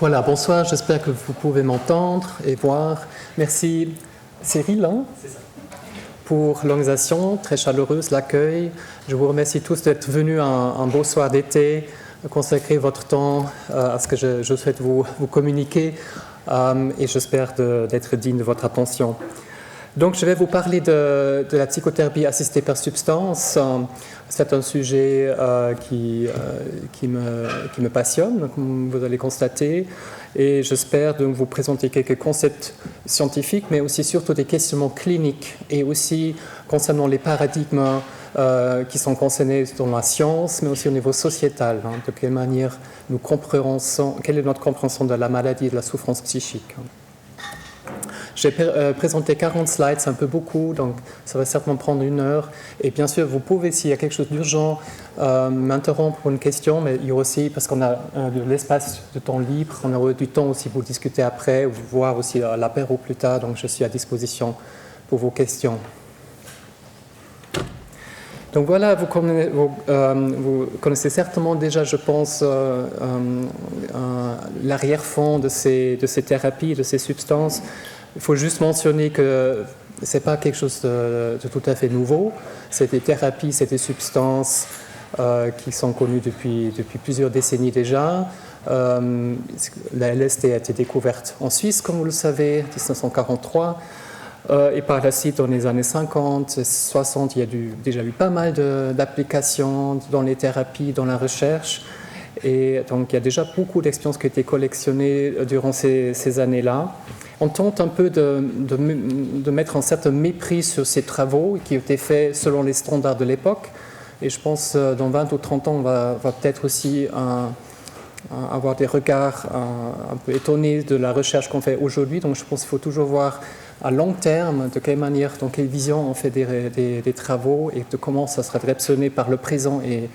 Voilà, bonsoir, j'espère que vous pouvez m'entendre et voir. Merci Cyril pour l'organisation très chaleureuse, l'accueil. Je vous remercie tous d'être venus un beau soir d'été, consacrer votre temps à ce que je souhaite vous communiquer et j'espère d'être digne de votre attention. Donc, je vais vous parler de la psychothérapie assistée par substance. C'est un sujet qui me passionne, comme vous allez constater, et j'espère donc vous présenter quelques concepts scientifiques, mais aussi surtout des questionnements cliniques, et aussi concernant les paradigmes qui sont concernés dans la science, mais aussi au niveau sociétal. De quelle manière nous comprenons, quelle est notre compréhension de la maladie et de la souffrance psychique. J'ai présenté 40 slides, c'est un peu beaucoup, donc ça va certainement prendre 1 heure. Et bien sûr, vous pouvez, s'il y a quelque chose d'urgent, m'interrompre pour une question, mais il y a aussi, parce qu'on a de l'espace de temps libre, on aura du temps aussi pour discuter après, ou voir aussi à l'apéro plus tard, donc je suis à disposition pour vos questions. Donc voilà, vous connaissez certainement déjà, je pense, l'arrière-fond de ces thérapies, de ces substances. Il faut juste mentionner que ce n'est pas quelque chose de tout à fait nouveau. C'est des thérapies, c'est des substances qui sont connues depuis plusieurs décennies déjà. La LSD a été découverte en Suisse, comme vous le savez, en 1943. Et par la suite, dans les années 50, 60, il y a déjà eu pas mal d'applications dans les thérapies, dans la recherche. Et donc, il y a déjà beaucoup d'expériences qui ont été collectionnées durant ces années-là. On tente un peu de mettre un certain mépris sur ces travaux qui ont été faits selon les standards de l'époque. Et je pense dans 20 ou 30 ans, on va peut-être aussi avoir des regards un peu étonnés de la recherche qu'on fait aujourd'hui. Donc je pense qu'il faut toujours voir à long terme de quelle manière, dans quelle vision on fait des travaux et de comment ça sera réceptionné par le présent et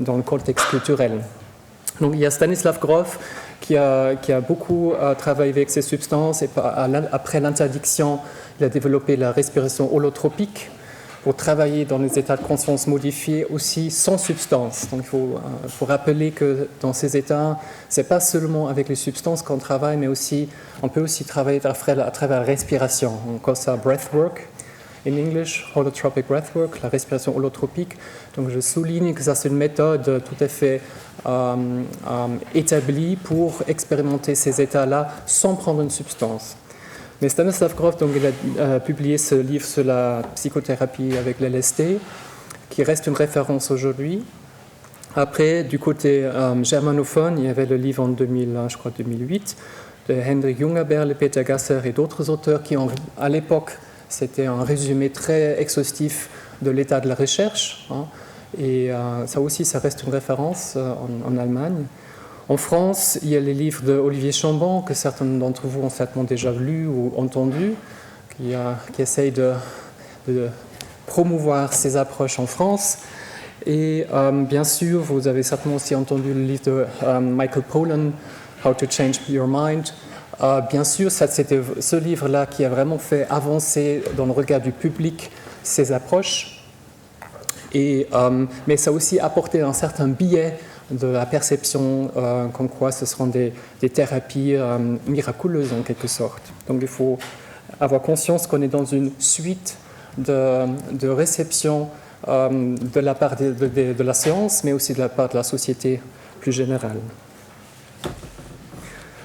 dans le contexte culturel. Donc il y a Stanislav Grof qui a beaucoup travaillé avec ces substances et après l'interdiction, il a développé la respiration holotropique pour travailler dans les états de conscience modifiés aussi sans substance. Donc il faut rappeler que dans ces états, ce n'est pas seulement avec les substances qu'on travaille, mais aussi, on peut aussi travailler à travers la respiration. On appelle ça breathwork in English, holotropic breathwork, la respiration holotropique. Donc je souligne que ça c'est une méthode tout à fait établie pour expérimenter ces états-là sans prendre une substance. Mais Stanislav Grof, donc, il a publié ce livre sur la psychothérapie avec l'LSD, qui reste une référence aujourd'hui. Après, du côté germanophone, il y avait le livre en 2008, de Hendrik Jungerberle, Peter Gasser et d'autres auteurs qui ont, à l'époque, c'était un résumé très exhaustif de l'état de la recherche. Et ça aussi, ça reste une référence en Allemagne. En France, il y a les livres d'Olivier Chambon, que certains d'entre vous ont certainement déjà lus ou entendus, qui essayent de promouvoir ces approches en France. Et bien sûr, vous avez certainement aussi entendu le livre de Michael Pollan, How to Change Your Mind. Bien sûr, c'était ce livre-là qui a vraiment fait avancer dans le regard du public ces approches. Mais ça a aussi apporté un certain biais de la perception comme quoi ce seront des thérapies miraculeuses en quelque sorte. Donc il faut avoir conscience qu'on est dans une suite de réception de la part de la science, mais aussi de la part de la société plus générale.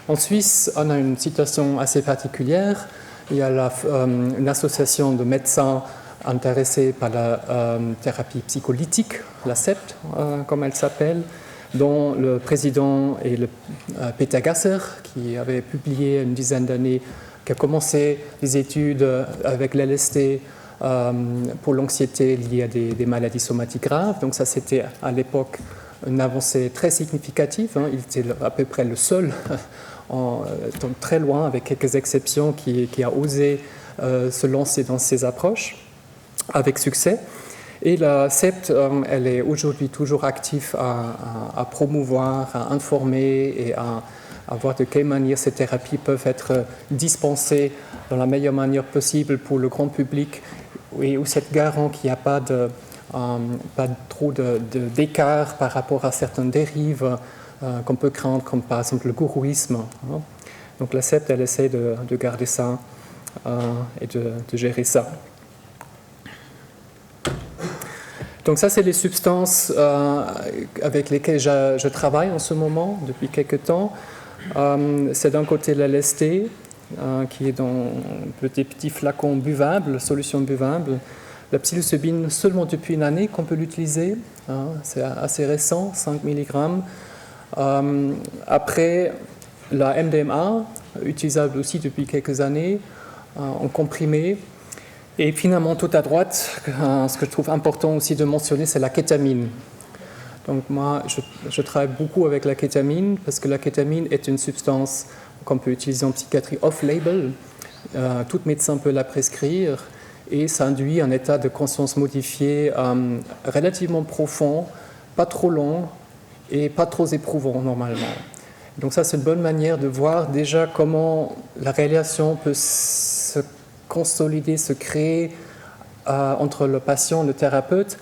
En Suisse, on a une situation assez particulière. Il y a une association de médecins intéressés par la thérapie psycholytique, la CEPT, comme elle s'appelle, dont le président est Peter Gasser, qui avait publié une dizaine d'années, qui a commencé des études avec l'LSD pour l'anxiété liée à des maladies somatiques graves. Donc ça, c'était à l'époque une avancée très significative. Il était à peu près le seul, donc très loin, avec quelques exceptions, qui a osé se lancer dans ces approches avec succès. Et la CEPT, elle est aujourd'hui toujours active à promouvoir, à informer et à voir de quelle manière ces thérapies peuvent être dispensées dans la meilleure manière possible pour le grand public et où cette garant qu'il n'y a pas trop d'écart par rapport à certaines dérives qu'on peut craindre, comme par exemple le gourouisme. Hein. Donc la SEPT, elle essaie de garder ça et de gérer ça. Donc ça, c'est les substances avec lesquelles je travaille en ce moment, depuis quelques temps. C'est d'un côté la LSD, qui est dans des petits flacons buvables, solutions buvables. La psilocybine, seulement depuis une année qu'on peut l'utiliser. Hein, c'est assez récent, 5 mg. Après, la MDMA, utilisable aussi depuis quelques années, en comprimé. Et finalement, tout à droite, ce que je trouve important aussi de mentionner, c'est la kétamine. Donc moi, je travaille beaucoup avec la kétamine, parce que la kétamine est une substance qu'on peut utiliser en psychiatrie off-label. Tout médecin peut la prescrire, et ça induit un état de conscience modifié relativement profond, pas trop long et pas trop éprouvant normalement. Donc ça, c'est une bonne manière de voir déjà comment la relation peut se consolider, se créer entre le patient et le thérapeute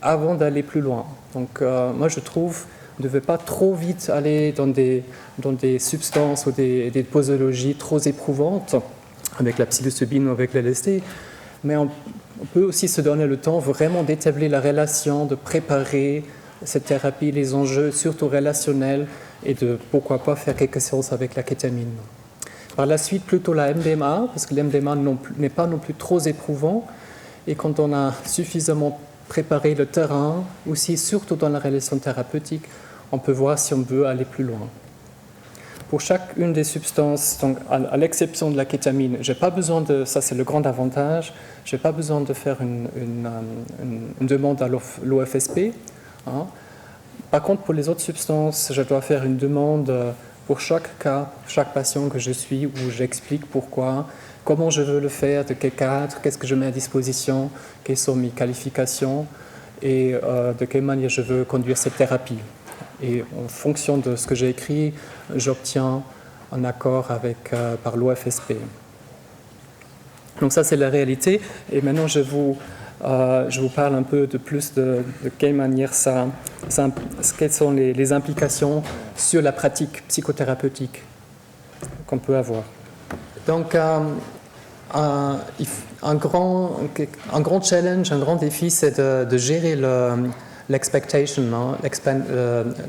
avant d'aller plus loin. Donc moi, je trouve on ne devait pas trop vite aller dans des substances ou des posologies trop éprouvantes avec la psilocybine ou avec l'LSD, mais on peut aussi se donner le temps vraiment d'établir la relation, de préparer cette thérapie, les enjeux surtout relationnels, et de pourquoi pas faire quelques séances avec la kétamine. Par la suite, plutôt la MDMA, parce que l'MDMA n'est pas non plus trop éprouvant, et quand on a suffisamment préparé le terrain, aussi surtout dans la relation thérapeutique, on peut voir si on veut aller plus loin. Pour chacune des substances, donc à l'exception de la kétamine, j'ai pas besoin de, ça c'est le grand avantage, j'ai pas besoin de faire une demande à l'OFSP. Hein. Par contre, pour les autres substances, je dois faire une demande pour chaque cas, chaque patient que je suis, où j'explique pourquoi, comment je veux le faire, de quel cadre, qu'est-ce que je mets à disposition, quelles sont mes qualifications et de quelle manière je veux conduire cette thérapie. Et en fonction de ce que j'ai écrit, j'obtiens un accord par l'OFSP. Donc ça, c'est la réalité. Et maintenant, je vous parle un peu de plus de quelle manière quelles sont les implications sur la pratique psychothérapeutique qu'on peut avoir. Donc, un grand challenge, un grand défi, c'est de gérer l'expectation, hein,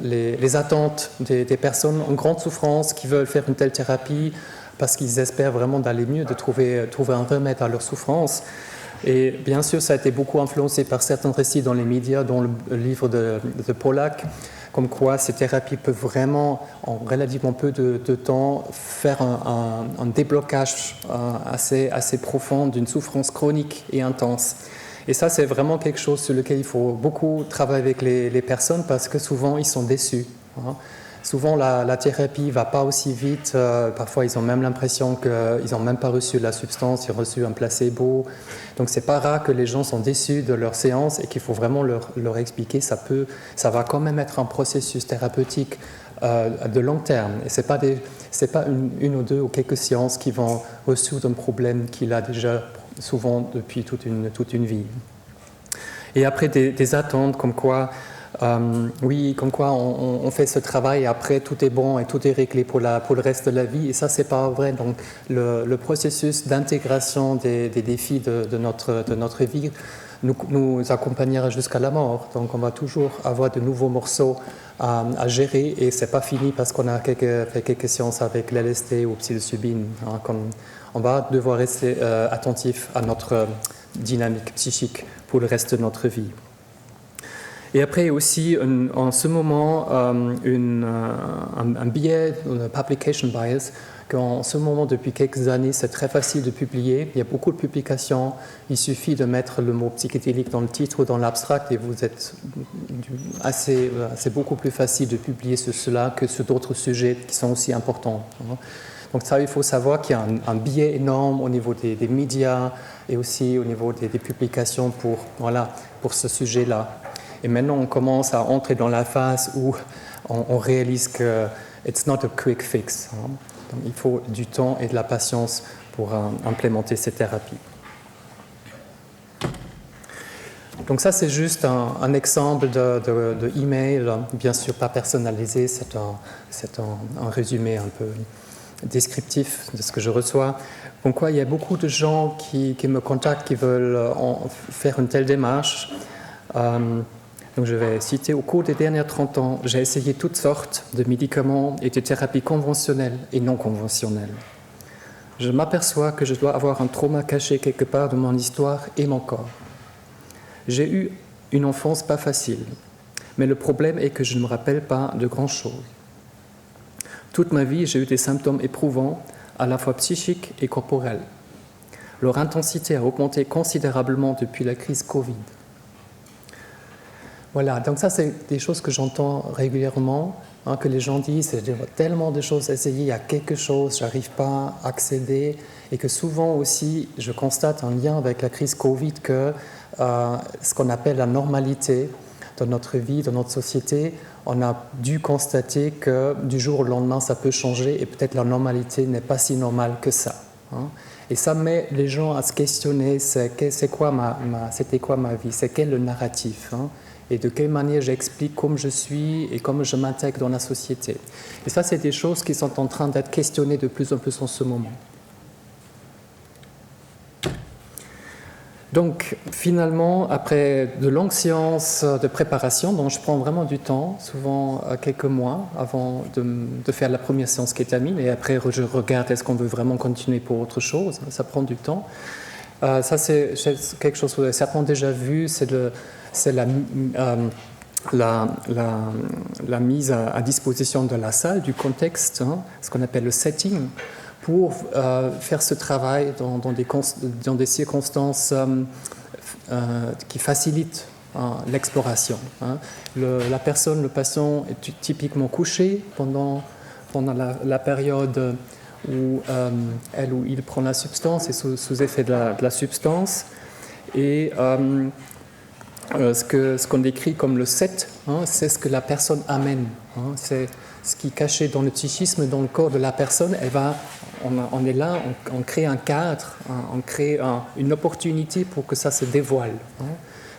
les attentes des personnes en grande souffrance qui veulent faire une telle thérapie parce qu'ils espèrent vraiment d'aller mieux, de trouver un remède à leur souffrance. Et bien sûr, ça a été beaucoup influencé par certains récits dans les médias, dont le livre de Pollack, comme quoi ces thérapies peuvent vraiment, en relativement peu de temps, faire un déblocage assez profond d'une souffrance chronique et intense. Et ça, c'est vraiment quelque chose sur lequel il faut beaucoup travailler avec les personnes, parce que souvent, ils sont déçus. Hein. Souvent, la thérapie ne va pas aussi vite. Parfois, ils ont même l'impression qu'ils n'ont même pas reçu la substance, ils ont reçu un placebo. Donc, ce n'est pas rare que les gens sont déçus de leur séance et qu'il faut vraiment leur expliquer. Ça va quand même être un processus thérapeutique de long terme. Et ce n'est pas une ou deux ou quelques séances qui vont résoudre un problème qu'il a déjà souvent depuis toute une vie. Et après, des attentes comme quoi... comme quoi on fait ce travail et après tout est bon et tout est réglé pour le reste de la vie, et ça c'est pas vrai. Donc le processus d'intégration des défis de notre vie nous accompagnera jusqu'à la mort. Donc on va toujours avoir de nouveaux morceaux à gérer, et c'est pas fini parce qu'on a fait quelques séances avec l'LSD ou psilocybine. Hein, on va devoir rester attentif à notre dynamique psychique pour le reste de notre vie. Et après aussi, en ce moment, un biais, un publication bias, qu'en ce moment, depuis quelques années, c'est très facile de publier. Il y a beaucoup de publications. Il suffit de mettre le mot psychédélique dans le titre ou dans l'abstract, et c'est beaucoup plus facile de publier sur cela que sur d'autres sujets qui sont aussi importants. Donc ça, il faut savoir qu'il y a un biais énorme au niveau des médias et aussi au niveau des publications pour ce sujet-là. Et maintenant, on commence à entrer dans la phase où on réalise que it's not a quick fix. Hein. Donc, il faut du temps et de la patience pour implémenter ces thérapies. Donc ça, c'est juste un exemple de email, bien sûr pas personnalisé, c'est un résumé un peu descriptif de ce que je reçois. Donc il y a beaucoup de gens qui me contactent, qui veulent faire une telle démarche. Donc je vais citer, au cours des derniers 30 ans, j'ai essayé toutes sortes de médicaments et de thérapies conventionnelles et non conventionnelles. Je m'aperçois que je dois avoir un trauma caché quelque part de mon histoire et mon corps. J'ai eu une enfance pas facile, mais le problème est que je ne me rappelle pas de grand-chose. Toute ma vie, j'ai eu des symptômes éprouvants, à la fois psychiques et corporels. Leur intensité a augmenté considérablement depuis la crise Covid. Voilà, donc ça, c'est des choses que j'entends régulièrement, que les gens disent, il y a tellement de choses à essayer, il y a quelque chose, je n'arrive pas à accéder, et que souvent aussi, je constate un lien avec la crise Covid que ce qu'on appelle la normalité dans notre vie, dans notre société, on a dû constater que du jour au lendemain, ça peut changer et peut-être la normalité n'est pas si normale que ça. Et ça met les gens à se questionner, c'était quoi ma vie, c'est quel le narratif, et de quelle manière j'explique comme je suis et comment je m'intègre dans la société. Et ça, c'est des choses qui sont en train d'être questionnées de plus en plus en ce moment. Donc, finalement, après de longues séances de préparation, dont je prends vraiment du temps, souvent quelques mois avant de faire la première séance kétamine, et après je regarde est-ce qu'on veut vraiment continuer pour autre chose, ça prend du temps. Ça, c'est quelque chose que vous avez certainement déjà vu, c'est la mise à disposition de la salle, du contexte, ce qu'on appelle le setting, pour faire ce travail dans des circonstances qui facilitent l'exploration. La personne, le patient est typiquement couché pendant la période où elle ou il prend la substance et sous effet de la substance. Et ce qu'on décrit comme le set, c'est ce que la personne amène. C'est ce qui est caché dans le psychisme, dans le corps de la personne. On est là, on crée un cadre, on crée une opportunité pour que ça se dévoile.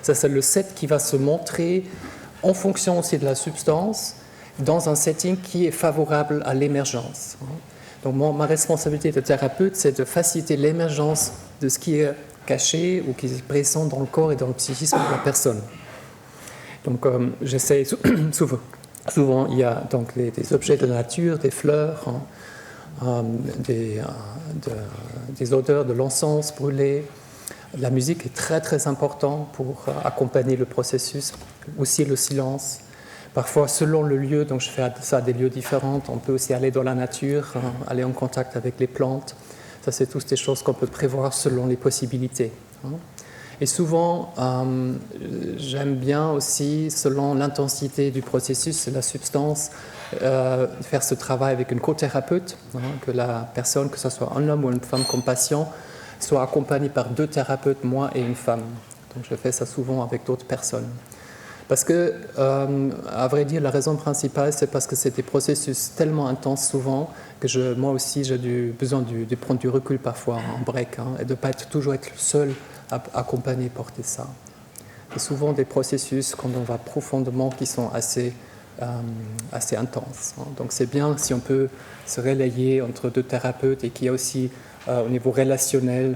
Ça, c'est le set qui va se montrer en fonction aussi de la substance, dans un setting qui est favorable à l'émergence. Donc ma responsabilité de thérapeute, c'est de faciliter l'émergence de ce qui est caché ou qui est présent dans le corps et dans le psychisme de la personne. Donc j'essaie souvent il y a donc des objets de nature, des fleurs, des odeurs de l'encens brûlé. La musique est très très importante pour accompagner le processus, aussi le silence. Parfois, selon le lieu, donc je fais ça à des lieux différents, on peut aussi aller dans la nature, aller en contact avec les plantes. Ça, c'est toutes des choses qu'on peut prévoir selon les possibilités. Et souvent, j'aime bien aussi, selon l'intensité du processus, la substance, faire ce travail avec une co-thérapeute, que la personne, que ce soit un homme ou une femme comme patient, soit accompagnée par 2 thérapeutes, moi et une femme. Donc je fais ça souvent avec d'autres personnes. Parce que, à vrai dire, la raison principale, c'est parce que c'est des processus tellement intenses souvent que moi aussi, j'ai besoin de prendre du recul parfois, en break, et de ne pas toujours être seul à accompagner, porter ça. C'est souvent des processus, quand on va profondément, qui sont assez intenses. Donc c'est bien si on peut se relayer entre 2 thérapeutes et qu'il y a aussi, au niveau relationnel,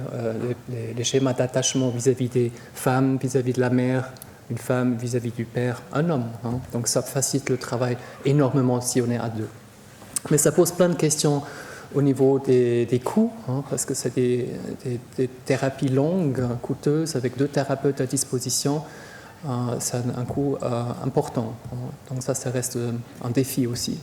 les schémas d'attachement vis-à-vis des femmes, vis-à-vis de la mère, une femme vis-à-vis du père, un homme. Donc ça facilite le travail énormément si on est à 2. Mais ça pose plein de questions au niveau des coûts, parce que c'est des thérapies longues, coûteuses, avec 2 thérapeutes à disposition. C'est un coût important. Donc ça reste un défi aussi.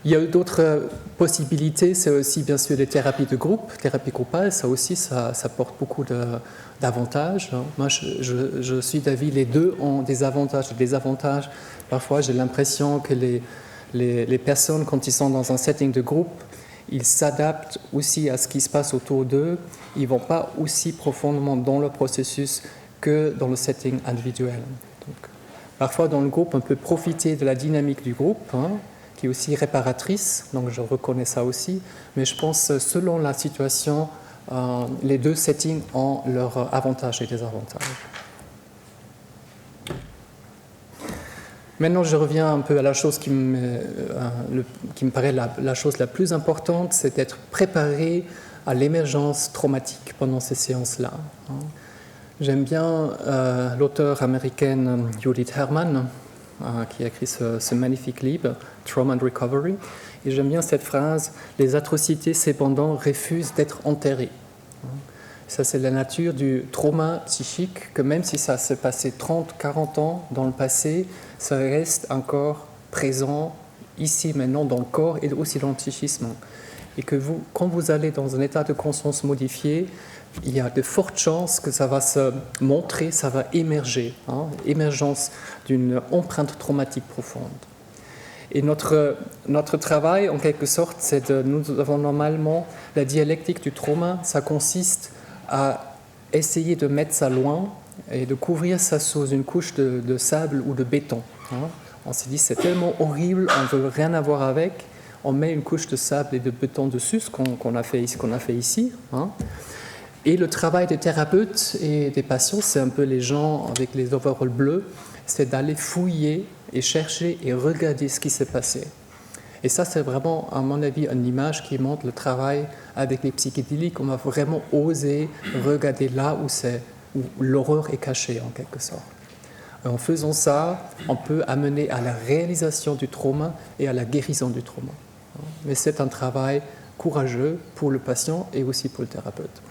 Il y a d'autres possibilités, c'est aussi bien sûr les thérapies de groupe, thérapie groupale, ça aussi, ça porte beaucoup d'avantages. Moi, je suis d'avis, les deux ont des avantages et des désavantages. Parfois, j'ai l'impression que les personnes, quand ils sont dans un setting de groupe, ils s'adaptent aussi à ce qui se passe autour d'eux. Ils ne vont pas aussi profondément dans le processus que dans le setting individuel. Donc, parfois, dans le groupe, on peut profiter de la dynamique du groupe, qui est aussi réparatrice, donc je reconnais ça aussi, mais je pense selon la situation, les 2 settings ont leurs avantages et désavantages. Maintenant, je reviens un peu à la chose qui me paraît la chose la plus importante, c'est d'être préparé à l'émergence traumatique pendant ces séances-là. J'aime bien l'auteure américaine Judith Herman, qui a écrit ce magnifique livre, Trauma and Recovery, et j'aime bien cette phrase, « Les atrocités, cependant, refusent d'être enterrées ». Ça, c'est la nature du trauma psychique, que même si ça s'est passé 30, 40 ans dans le passé, ça reste encore présent ici, maintenant, dans le corps et aussi dans le psychisme. Et que quand vous allez dans un état de conscience modifié, il y a de fortes chances que ça va se montrer, ça va émerger, émergence d'une empreinte traumatique profonde. Et notre travail, en quelque sorte, c'est nous avons normalement la dialectique du trauma, ça consiste à essayer de mettre ça loin et de couvrir ça sous une couche de sable ou de béton. On s'est dit, c'est tellement horrible, on ne veut rien avoir avec, on met une couche de sable et de béton dessus, ce qu'on a fait ici. Et le travail des thérapeutes et des patients, c'est un peu les gens avec les overalls bleus, c'est d'aller fouiller et chercher et regarder ce qui s'est passé. Et ça, c'est vraiment, à mon avis, une image qui montre le travail avec les psychédéliques. On va vraiment oser regarder là où l'horreur est cachée, en quelque sorte. Et en faisant ça, on peut amener à la réalisation du trauma et à la guérison du trauma. Mais c'est un travail courageux pour le patient et aussi pour le thérapeute.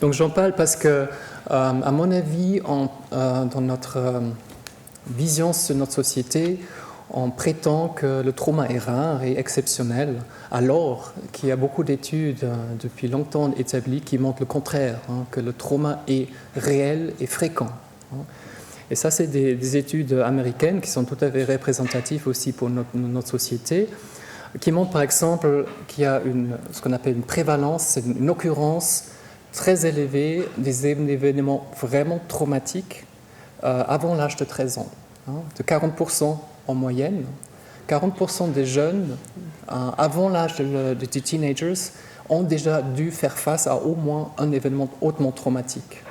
Donc j'en parle parce que, à mon avis, dans notre vision sur notre société, on prétend que le trauma est rare et exceptionnel, alors qu'il y a beaucoup d'études depuis longtemps établies qui montrent le contraire, que le trauma est réel et fréquent. Et ça, c'est des études américaines qui sont tout à fait représentatives aussi pour notre société, qui montrent par exemple qu'il y a ce qu'on appelle une prévalence, c'est une occurrence très élevée des événements vraiment traumatiques avant l'âge de 13 ans, de 40% en moyenne. 40% des jeunes, avant l'âge des teenagers, ont déjà dû faire face à au moins un événement hautement traumatique.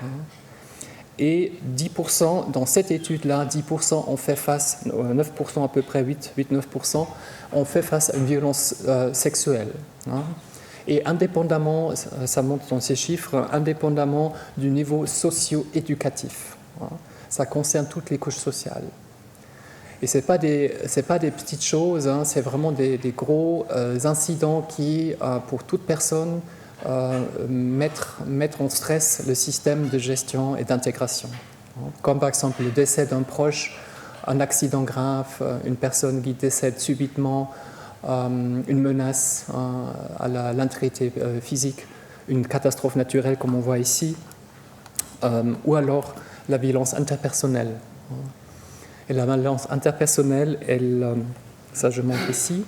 Et 10%, dans cette étude-là, 10% ont fait face, 9% à peu près, 8-9%, ont fait face à une violence sexuelle. Et indépendamment, ça montre dans ces chiffres, indépendamment du niveau socio-éducatif. Ça concerne toutes les couches sociales. Et ce n'est pas des petites choses, c'est vraiment des gros incidents qui, pour toute personne, mettre en stress le système de gestion et d'intégration. Comme par exemple le décès d'un proche, un accident grave, une personne qui décède subitement, une menace à l'intégrité physique, une catastrophe naturelle comme on voit ici, ou alors la violence interpersonnelle. Et la violence interpersonnelle, ça je montre ici,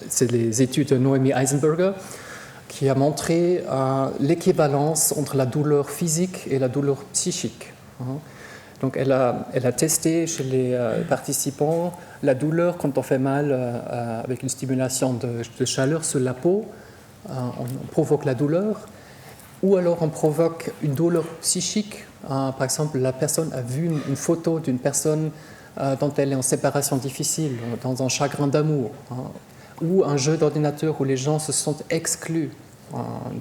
c'est les études de Noémie Eisenberger qui a montré l'équivalence entre la douleur physique et la douleur psychique. Donc elle a testé chez les participants la douleur quand on fait mal avec une stimulation de chaleur sur la peau, on provoque la douleur, ou alors on provoque une douleur psychique. Par exemple, la personne a vu une photo d'une personne dont elle est en séparation difficile, dans un chagrin d'amour, ou un jeu d'ordinateur où les gens se sentent exclus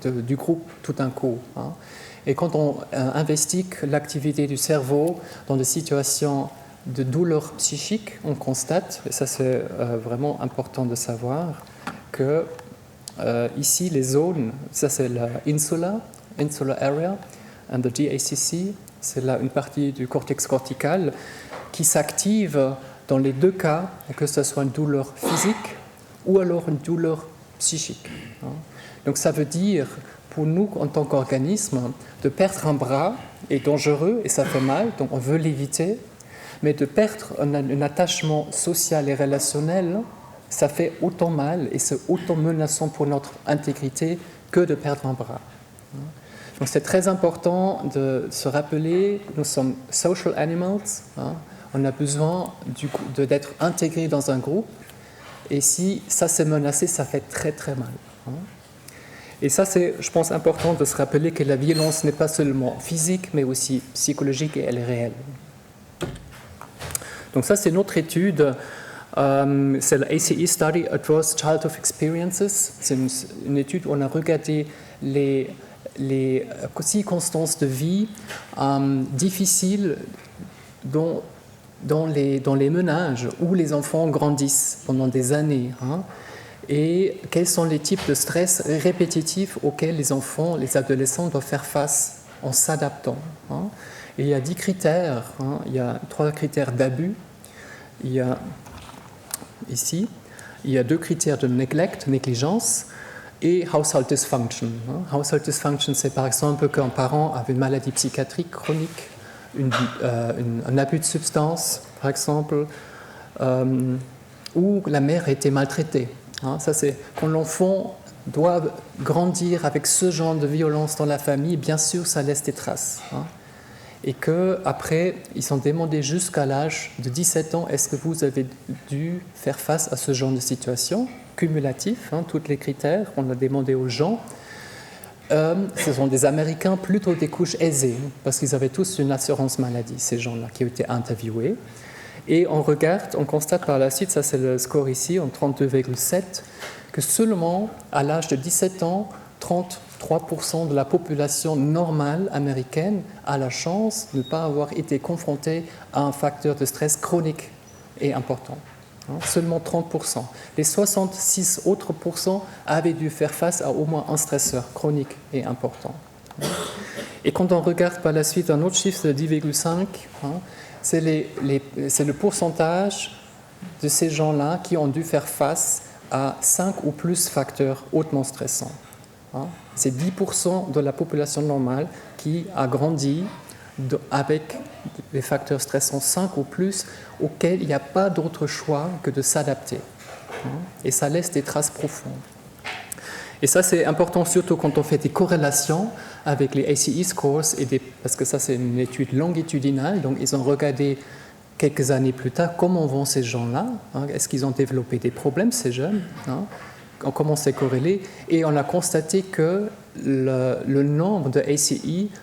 du groupe tout d'un coup. Et quand on investigue l'activité du cerveau dans des situations de douleur psychique, on constate, et ça c'est vraiment important de savoir, que ici les zones, ça c'est la insular area, and the DACC, c'est là une partie du cortex cortical qui s'active dans les deux cas, que ce soit une douleur physique ou alors une douleur psychique. Donc ça veut dire, pour nous en tant qu'organisme, de perdre un bras est dangereux et ça fait mal, donc on veut l'éviter, mais de perdre un attachement social et relationnel, ça fait autant mal et c'est autant menaçant pour notre intégrité que de perdre un bras. Donc c'est très important de se rappeler, nous sommes social animals, on a besoin d'être intégrés dans un groupe, et si ça s'est menacé, ça fait très très mal. Et ça, c'est, je pense, important de se rappeler que la violence n'est pas seulement physique, mais aussi psychologique et elle est réelle. Donc ça, c'est notre étude. C'est la ACE Study, Adverse Childhood Experiences. C'est une étude où on a regardé les circonstances de vie difficiles dans les ménages où les enfants grandissent pendant des années. Et quels sont les types de stress répétitifs auxquels les enfants, les adolescents doivent faire face en s'adaptant. Et il y a 10 critères. Il y a 3 critères d'abus. Il y a ici, il y a 2 critères de négligence et household dysfunction. Household dysfunction, c'est par exemple qu'un parent a une maladie psychiatrique chronique, un abus de substance, par exemple, ou la mère a été maltraitée. Ça, c'est quand l'enfant doit grandir avec ce genre de violence dans la famille, bien sûr, ça laisse des traces. Et qu'après, ils sont demandés jusqu'à l'âge de 17 ans, est-ce que vous avez dû faire face à ce genre de situation cumulatif, tous les critères, on a demandé aux gens. Ce sont des Américains plutôt des couches aisées, parce qu'ils avaient tous une assurance maladie, ces gens-là qui ont été interviewés. Et on regarde, on constate par la suite, ça c'est le score ici, en 32,7, que seulement à l'âge de 17 ans, 33% de la population normale américaine a la chance de ne pas avoir été confrontée à un facteur de stress chronique et important. Seulement 30%. Les 66 autres % avaient dû faire face à au moins un stresseur chronique et important. Et quand on regarde par la suite un autre chiffre de 10,5, c'est le pourcentage de ces gens-là qui ont dû faire face à 5 ou plus facteurs hautement stressants. C'est 10% de la population normale qui a grandi avec des facteurs stressants 5 ou plus auxquels il n'y a pas d'autre choix que de s'adapter. Et ça laisse des traces profondes. Et ça, c'est important surtout quand on fait des corrélations avec les ACE scores, parce que ça, c'est une étude longitudinale, donc ils ont regardé quelques années plus tard comment vont ces gens-là, est-ce qu'ils ont développé des problèmes, ces jeunes, on commence à corréler, et on a constaté que le nombre de ACE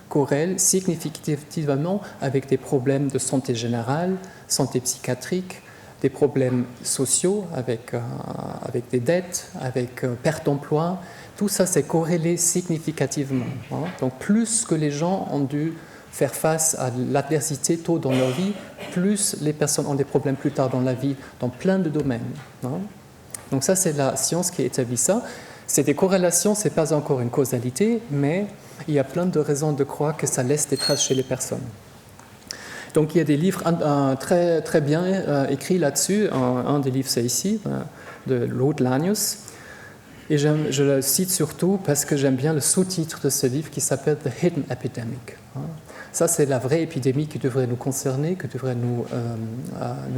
corrèle significativement avec des problèmes de santé générale, santé psychiatrique, des problèmes sociaux avec des dettes, avec perte d'emploi. Tout ça, c'est corrélé significativement. Donc, plus que les gens ont dû faire face à l'adversité tôt dans leur vie, plus les personnes ont des problèmes plus tard dans la vie, dans plein de domaines. Donc ça, c'est la science qui établit ça. C'est des corrélations, ce n'est pas encore une causalité, mais il y a plein de raisons de croire que ça laisse des traces chez les personnes. Donc il y a des livres très, très bien écrits là-dessus. Un des livres, c'est ici, de Lord Lanius. Et je le cite surtout parce que j'aime bien le sous-titre de ce livre qui s'appelle « The Hidden Epidemic ». Ça, c'est la vraie épidémie qui devrait nous concerner, qui devrait nous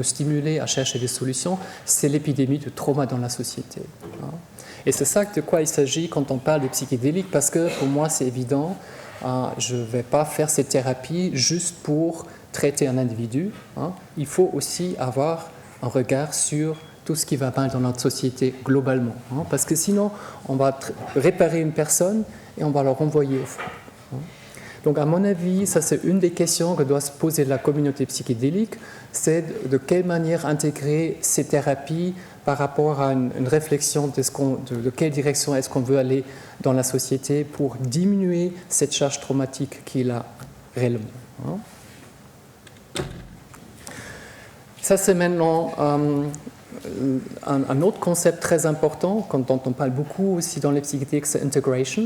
stimuler à chercher des solutions. C'est l'épidémie de trauma dans la société. Et c'est ça de quoi il s'agit quand on parle de psychédéliques, parce que pour moi, c'est évident, je ne vais pas faire ces thérapies juste pour traiter un individu. Il faut aussi avoir un regard sur tout ce qui va mal dans notre société globalement. Parce que sinon, on va réparer une personne et on va la renvoyer au fond. Donc, à mon avis, ça c'est une des questions que doit se poser la communauté psychédélique, c'est de quelle manière intégrer ces thérapies par rapport à une réflexion de quelle direction est-ce qu'on veut aller dans la société pour diminuer cette charge traumatique qu'il a réellement. Ça, c'est maintenant un autre concept très important dont on parle beaucoup aussi dans les psychédéliques, c'est integration.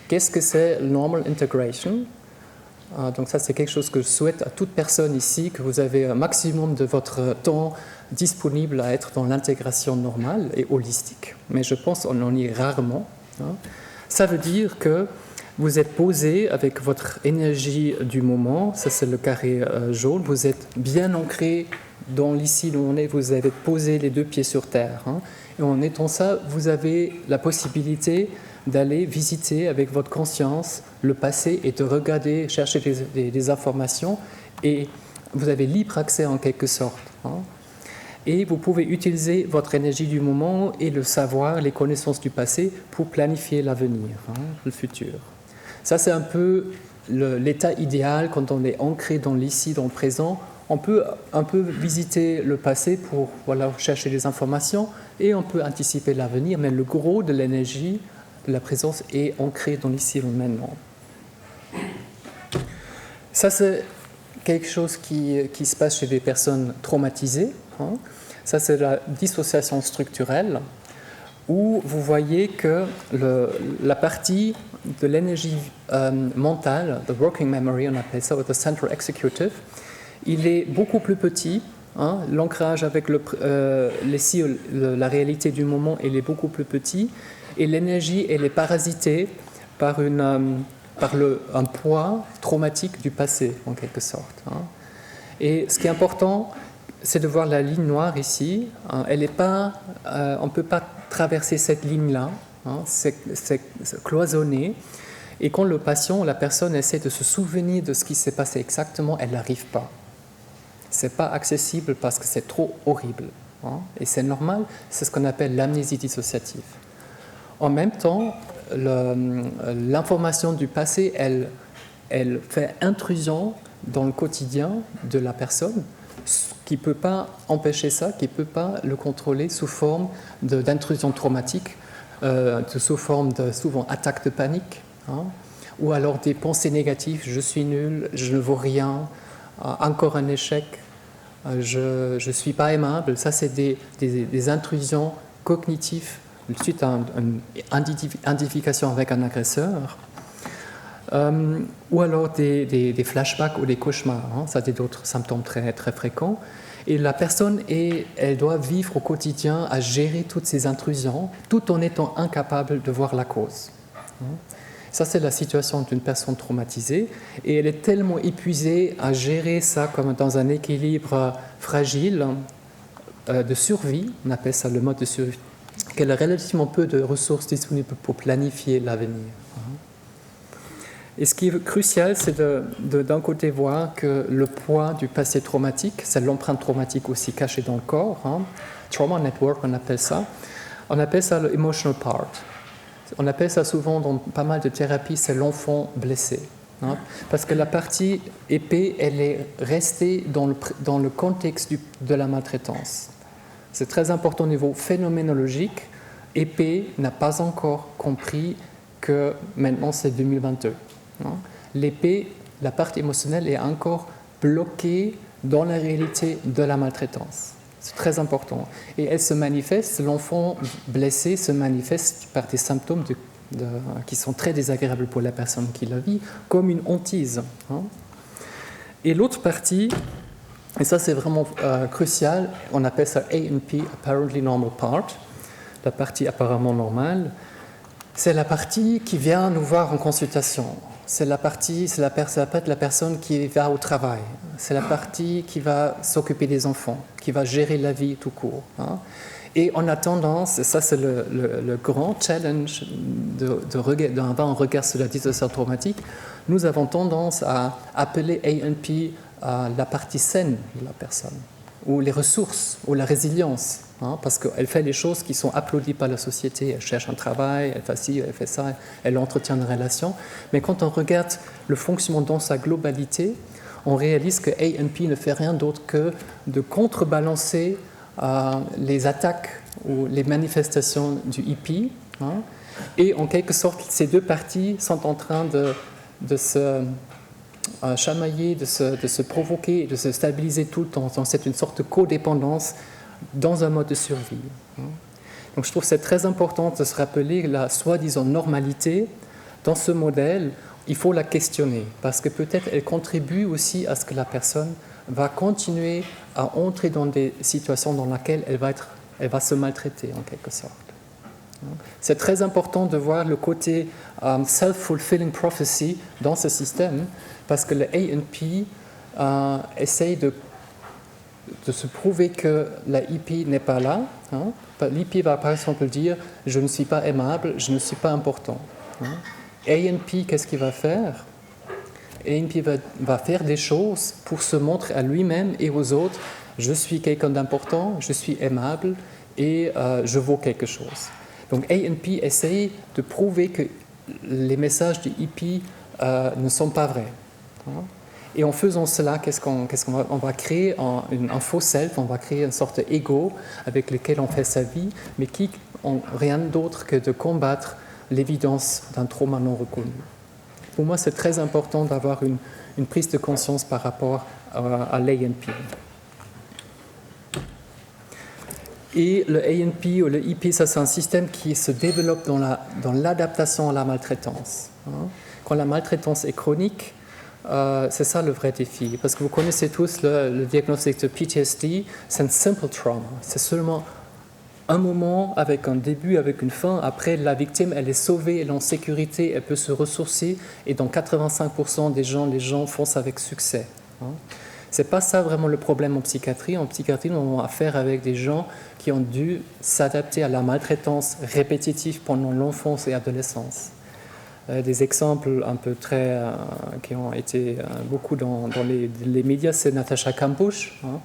Qu'est-ce que c'est normal integration? Donc ça, c'est quelque chose que je souhaite à toute personne ici, que vous avez un maximum de votre temps disponible à être dans l'intégration normale et holistique. Mais je pense qu'on en est rarement. Ça veut dire que vous êtes posé avec votre énergie du moment, ça c'est le carré jaune, vous êtes bien ancré dans l'ici où on est, vous avez posé les 2 pieds sur terre. Et en étant ça, vous avez la possibilité d'aller visiter avec votre conscience le passé et de regarder, chercher des informations, et vous avez libre accès en quelque sorte. Et vous pouvez utiliser votre énergie du moment et le savoir, les connaissances du passé pour planifier l'avenir, le futur. Ça, c'est un peu l'état idéal quand on est ancré dans l'ici, dans le présent. On peut un peu visiter le passé pour chercher des informations et on peut anticiper l'avenir, mais le gros de l'énergie, de la présence est ancré dans l'ici et le maintenant. Ça, c'est quelque chose qui se passe chez des personnes traumatisées. Ça, c'est la dissociation structurelle, où vous voyez que la partie de l'énergie mentale, the working memory, on appelle ça, ou the central executive, il est beaucoup plus petit. L'ancrage avec la réalité du moment, il est beaucoup plus petit. Et l'énergie, elle est parasitée par un poids traumatique du passé, en quelque sorte. Et ce qui est important, c'est de voir la ligne noire ici. Elle est pas, on ne peut pas traverser cette ligne-là. C'est cloisonné. Et quand le patient ou la personne essaie de se souvenir de ce qui s'est passé exactement, elle n'arrive pas. Ce n'est pas accessible parce que c'est trop horrible. Et c'est normal, c'est ce qu'on appelle l'amnésie dissociative. En même temps, l'information du passé, elle fait intrusion dans le quotidien de la personne, qui ne peut pas empêcher ça, qui ne peut pas le contrôler sous forme d'intrusion traumatique, sous forme de souvent attaque de panique, ou alors des pensées négatives, je suis nul, je ne vaux rien, encore un échec, je ne suis pas aimable. Ça, c'est des intrusions cognitives suite à une identification avec un agresseur, ou alors des flashbacks ou des cauchemars. Ça, c'est d'autres symptômes très, très fréquents. Et la personne, elle doit vivre au quotidien à gérer toutes ces intrusions, tout en étant incapable de voir la cause. Ça, c'est la situation d'une personne traumatisée. Et elle est tellement épuisée à gérer ça comme dans un équilibre fragile de survie, on appelle ça le mode de survie, qu'elle a relativement peu de ressources disponibles pour planifier l'avenir. Et ce qui est crucial, c'est d'un côté voir que le poids du passé traumatique, c'est l'empreinte traumatique aussi cachée dans le corps. Trauma network, on appelle ça. On appelle ça le emotional part. On appelle ça souvent dans pas mal de thérapies, c'est l'enfant blessé. Parce que la partie épée, elle est restée dans le contexte de la maltraitance. C'est très important au niveau phénoménologique. Épée n'a pas encore compris que maintenant c'est 2022. L'épée, la partie émotionnelle, est encore bloquée dans la réalité de la maltraitance. C'est très important. Et elle se manifeste, l'enfant blessé se manifeste par des symptômes qui sont très désagréables pour la personne qui la vit, comme une hantise. Et l'autre partie, et ça c'est vraiment crucial, on appelle ça ANP, Apparently Normal Part, la partie apparemment normale, c'est la partie qui vient nous voir en consultation. Ça peut être la personne qui va au travail. C'est la partie qui va s'occuper des enfants, qui va gérer la vie tout court. Et on a tendance, et ça c'est le grand challenge d'avoir un regard sur la dissociation traumatique, nous avons tendance à appeler ANP la partie saine de la personne, ou les ressources, ou la résilience. Parce qu'elle fait les choses qui sont applaudies par la société. Elle cherche un travail, elle fait ci, elle fait ça, elle entretient une relation. Mais quand on regarde le fonctionnement dans sa globalité, on réalise que ANP ne fait rien d'autre que de contrebalancer les attaques ou les manifestations du EP. Et en quelque sorte, ces deux parties sont en train de se chamailler, de se provoquer, de se stabiliser tout le temps. C'est une sorte de codépendance dans un mode de survie. Donc je trouve que c'est très important de se rappeler la soi-disant normalité dans ce modèle. Il faut la questionner parce que peut-être elle contribue aussi à ce que la personne va continuer à entrer dans des situations dans lesquelles elle va se maltraiter en quelque sorte. C'est très important de voir le côté self-fulfilling prophecy dans ce système parce que le ANP essaye de se prouver que la EP n'est pas là. L'EP va par exemple dire « je ne suis pas aimable, je ne suis pas important ». ANP, qu'est-ce qu'il va faire? ANP va faire des choses pour se montrer à lui-même et aux autres je suis quelqu'un d'important, je suis aimable et je vaux quelque chose. Donc ANP essaye de prouver que les messages du hippie ne sont pas vrais. Hein. Et en faisant cela, qu'est-ce qu'on va, on va créer un faux self, on va créer une sorte d'ego avec lequel on fait sa vie, mais qui n'ont rien d'autre que de combattre l'évidence d'un trauma non reconnu. Pour moi, c'est très important d'avoir une prise de conscience par rapport à l'ANP. Et le ANP ou le IP, ça c'est un système qui se développe dans l'adaptation à la maltraitance. Hein. Quand la maltraitance est chronique, c'est ça le vrai défi. Parce que vous connaissez tous le diagnostic de PTSD, c'est un simple trauma. C'est seulement un moment avec un début, avec une fin. Après, la victime, elle est sauvée, elle est en sécurité, elle peut se ressourcer. Et dans 85% des gens, les gens font ça avec succès. Hein. Ce n'est pas ça vraiment le problème en psychiatrie. En psychiatrie, on a affaire avec des gens qui ont dû s'adapter à la maltraitance répétitive pendant l'enfance et l'adolescence. Des exemples un peu qui ont été beaucoup dans les médias, c'est Natasha Kampusch, hein,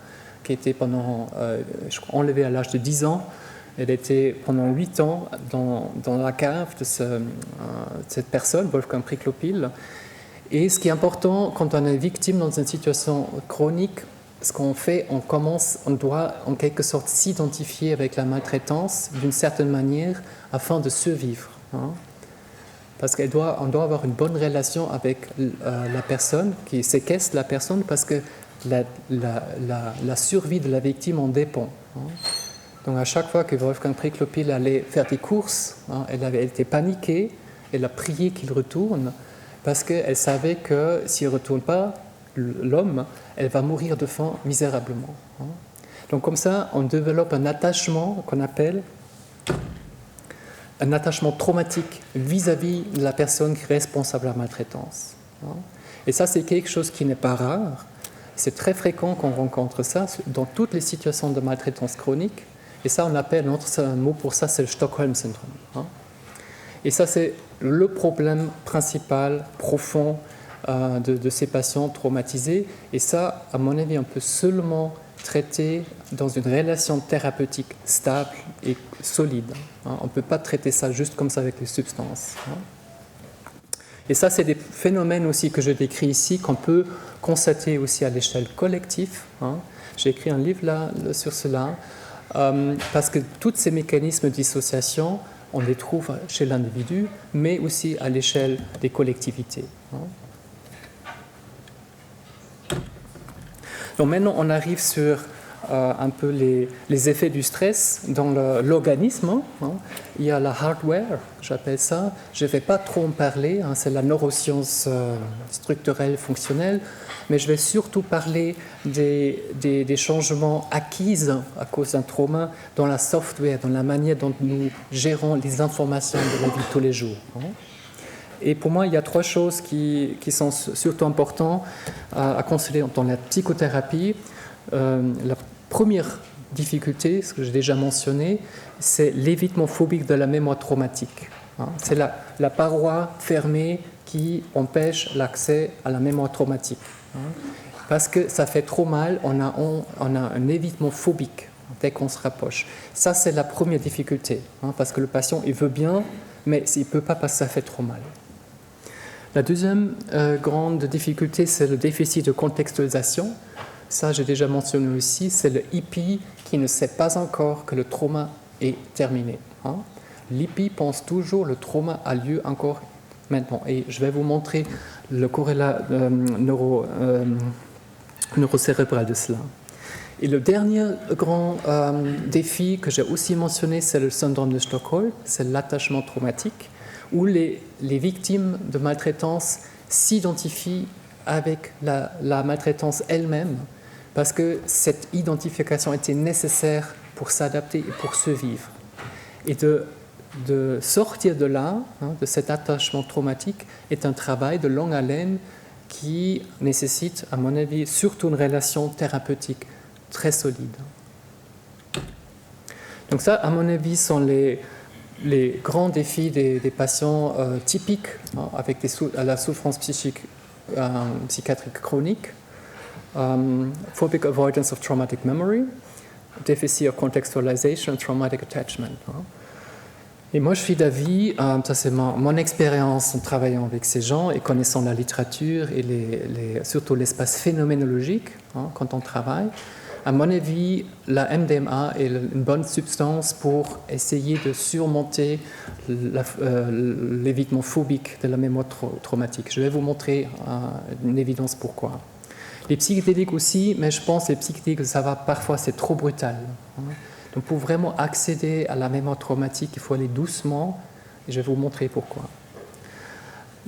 qui était enlevée à l'âge de 10 ans. Elle était pendant 8 ans dans la cave de cette personne, Wolfgang Priklopil. Et ce qui est important, quand on est victime dans une situation chronique, ce qu'on fait, on doit en quelque sorte s'identifier avec la maltraitance d'une certaine manière afin de survivre. Hein. Parce qu'on doit avoir une bonne relation avec la personne qui séquestre la personne parce que la survie de la victime en dépend. Hein. Donc à chaque fois que Wolfgang Priklopil allait faire des courses, hein, elle était paniquée, elle a prié qu'il retourne parce qu'elle savait que s'il ne retourne pas, l'homme, elle va mourir de faim misérablement. Hein. Donc comme ça, on développe un attachement qu'on appelle un attachement traumatique vis-à-vis de la personne qui est responsable de la maltraitance. Et ça, c'est quelque chose qui n'est pas rare. C'est très fréquent qu'on rencontre ça dans toutes les situations de maltraitance chronique. Et ça, on appelle, un mot pour ça, c'est le Stockholm Syndrome. Et ça, c'est le problème principal, profond de ces patients traumatisés. Et ça, à mon avis, on peut seulement traiter dans une relation thérapeutique stable et solide. On ne peut pas traiter ça juste comme ça avec les substances. Et ça, c'est des phénomènes aussi que je décris ici, qu'on peut constater aussi à l'échelle collective. J'ai écrit un livre là sur cela, parce que tous ces mécanismes de dissociation, on les trouve chez l'individu, mais aussi à l'échelle des collectivités. Donc maintenant, on arrive sur un peu les effets du stress dans l'organisme. Il y a la hardware, j'appelle ça. Je ne vais pas trop en parler, c'est la neuroscience structurelle, fonctionnelle, mais je vais surtout parler des changements acquis à cause d'un trauma dans la software, dans la manière dont nous gérons les informations de la vie de tous les jours. Et pour moi, il y a 3 choses qui sont surtout importantes à considérer dans la psychothérapie. La première difficulté, ce que j'ai déjà mentionné, c'est l'évitement phobique de la mémoire traumatique. C'est la paroi fermée qui empêche l'accès à la mémoire traumatique. Parce que ça fait trop mal, on a un évitement phobique dès qu'on se rapproche. Ça, c'est la première difficulté, parce que le patient, il veut bien, mais il ne peut pas parce que ça fait trop mal. La deuxième grande difficulté, c'est le déficit de contextualisation. Ça, j'ai déjà mentionné aussi, c'est le hippie qui ne sait pas encore que le trauma est terminé. L'hippie pense toujours que le trauma a lieu encore maintenant. Et je vais vous montrer le corrélat neurocérébral de cela. Et le dernier grand défi que j'ai aussi mentionné, c'est le syndrome de Stockholm, c'est l'attachement traumatique, où les victimes de maltraitance s'identifient avec la maltraitance elle-même, parce que cette identification était nécessaire pour s'adapter et pour survivre. Et de sortir de là, de cet attachement traumatique, est un travail de longue haleine qui nécessite, à mon avis, surtout une relation thérapeutique très solide. Donc ça, à mon avis, sont les grands défis des patients typiques avec la souffrance psychiatrique chronique. phobic avoidance of traumatic memory, deficit of contextualization and traumatic attachment. Et moi, je suis d'avis, ça c'est mon expérience en travaillant avec ces gens et connaissant la littérature et surtout l'espace phénoménologique quand on travaille. À mon avis, la MDMA est une bonne substance pour essayer de surmonter l'évitement phobique de la mémoire traumatique. Je vais vous montrer une évidence pourquoi. Les psychédéliques aussi, mais je pense que les psychédéliques, ça va parfois, c'est trop brutal. Donc pour vraiment accéder à la mémoire traumatique, il faut aller doucement, et je vais vous montrer pourquoi.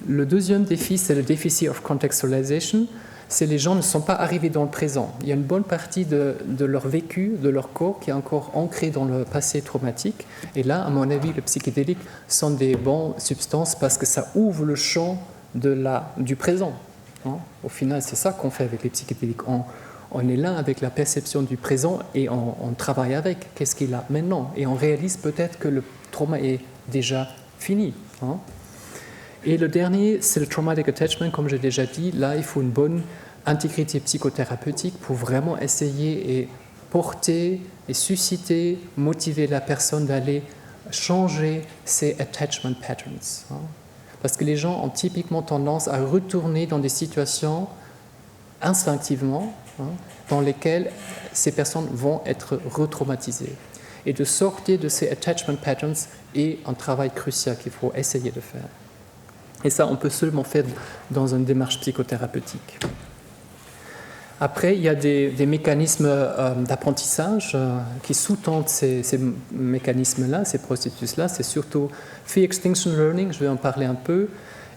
Le deuxième défi, c'est le déficit of contextualization. C'est les gens ne sont pas arrivés dans le présent. Il y a une bonne partie de leur vécu, de leur corps, qui est encore ancré dans le passé traumatique. Et là, à mon avis, les psychédéliques sont des bonnes substances parce que ça ouvre le champ du présent. Au final, c'est ça qu'on fait avec les psychédéliques. On est là avec la perception du présent et on travaille avec. Qu'est-ce qu'il a maintenant? Et on réalise peut-être que le trauma est déjà fini. Et le dernier, c'est le traumatic attachment, comme j'ai déjà dit. Là, il faut une bonne intégrité psychothérapeutique pour vraiment essayer et porter et susciter, motiver la personne d'aller changer ses attachment patterns. Parce que les gens ont typiquement tendance à retourner dans des situations instinctivement dans lesquelles ces personnes vont être retraumatisées. Et de sortir de ces attachment patterns est un travail crucial qu'il faut essayer de faire. Et ça, on peut seulement faire dans une démarche psychothérapeutique. Après, il y a des mécanismes d'apprentissage qui sous-tendent ces mécanismes-là, ces processus-là. C'est surtout Fear Extinction Learning, je vais en parler un peu,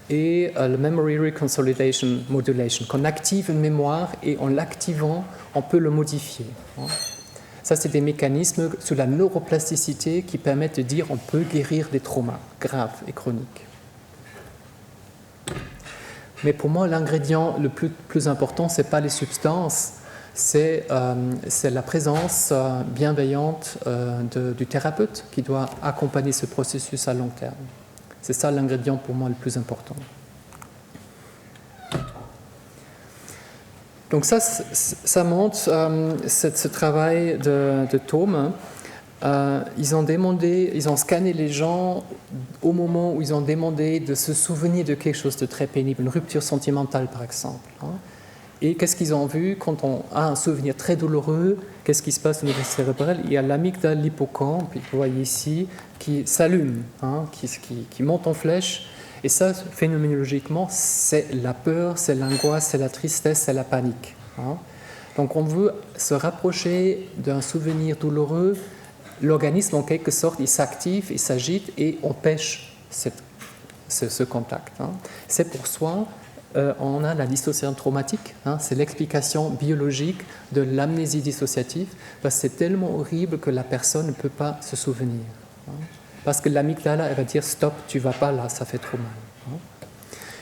et le Memory Reconsolidation Modulation, qu'on active une mémoire et en l'activant, on peut le modifier. Ça, c'est des mécanismes sous la neuroplasticité qui permettent de dire qu'on peut guérir des traumas graves et chroniques. Mais pour moi, l'ingrédient le plus important, ce n'est pas les substances, c'est la présence bienveillante du thérapeute qui doit accompagner ce processus à long terme. C'est ça l'ingrédient pour moi le plus important. Donc ça montre ce travail de Thome. Ils ont scanné les gens au moment où ils ont demandé de se souvenir de quelque chose de très pénible, une rupture sentimentale par exemple. Et qu'est-ce qu'ils ont vu quand on a un souvenir très douloureux? Qu'est-ce qui se passe au niveau cérébral? Il y a l'amygdale, l'hippocampe, vous voyez ici, qui s'allume, qui monte en flèche. Et ça, phénoménologiquement, c'est la peur, c'est l'angoisse, c'est la tristesse, c'est la panique. Donc on veut se rapprocher d'un souvenir douloureux. L'organisme, en quelque sorte, il s'active, il s'agite et empêche ce contact. C'est pour ça on a la dissociation traumatique. C'est l'explication biologique de l'amnésie dissociative, parce que c'est tellement horrible que la personne ne peut pas se souvenir. Parce que l'amygdale, elle va dire « stop, tu ne vas pas là, ça fait trop mal ».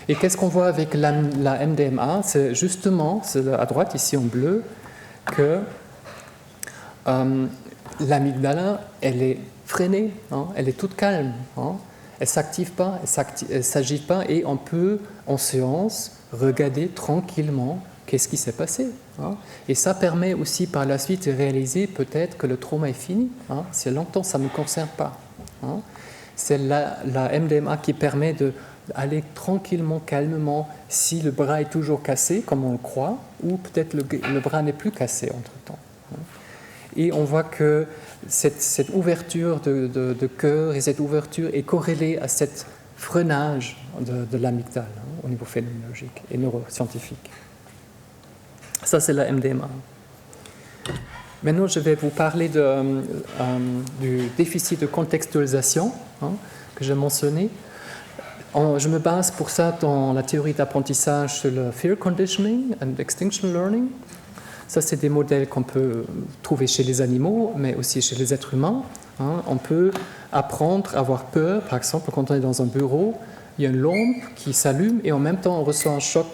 Et qu'est-ce qu'on voit avec la MDMA? C'est justement, c'est à droite, ici en bleu, que l'amygdale, elle est freinée, elle est toute calme, elle ne s'active pas, elle ne s'agite pas, et on peut, en séance, regarder tranquillement qu'est-ce qui s'est passé. Et ça permet aussi par la suite de réaliser peut-être que le trauma est fini. C'est longtemps, ça ne me concerne pas. C'est la MDMA qui permet d'aller tranquillement, calmement, si le bras est toujours cassé, comme on le croit, ou peut-être le bras n'est plus cassé entre-temps. Et on voit que cette ouverture de cœur et cette ouverture est corrélée à cet freinage de l'amygdale au niveau phénoménologique et neuroscientifique. Ça, c'est la MDMA. Maintenant, je vais vous parler du déficit de contextualisation que j'ai mentionné. Je me base pour ça dans la théorie d'apprentissage sur le Fear Conditioning and Extinction Learning. Ça, c'est des modèles qu'on peut trouver chez les animaux, mais aussi chez les êtres humains. On peut apprendre à avoir peur. Par exemple, quand on est dans un bureau, il y a une lampe qui s'allume et en même temps, on reçoit un choc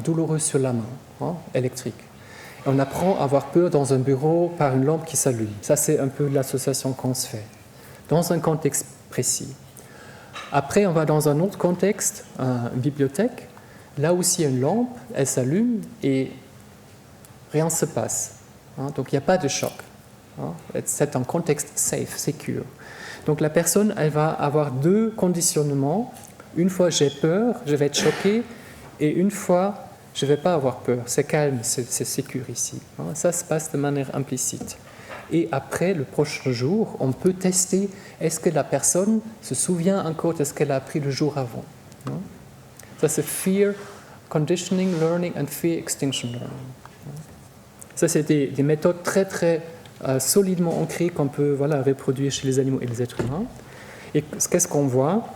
douloureux sur la main, électrique. Et on apprend à avoir peur dans un bureau par une lampe qui s'allume. Ça, c'est un peu l'association qu'on se fait, dans un contexte précis. Après, on va dans un autre contexte, une bibliothèque. Là aussi, il y a une lampe, elle s'allume et rien ne se passe. Donc il n'y a pas de choc. C'est un contexte safe, secure. Donc la personne, elle va avoir deux conditionnements. Une fois j'ai peur, je vais être choqué, et une fois je ne vais pas avoir peur. C'est calme, c'est sécure ici. Ça se passe de manière implicite. Et après, le prochain jour, on peut tester est-ce que la personne se souvient encore de ce qu'elle a appris le jour avant. Ça, c'est Fear Conditioning Learning and Fear Extinction Learning. Ça, c'est des méthodes très, très solidement ancrées qu'on peut reproduire chez les animaux et les êtres humains. Et qu'est-ce qu'on voit ?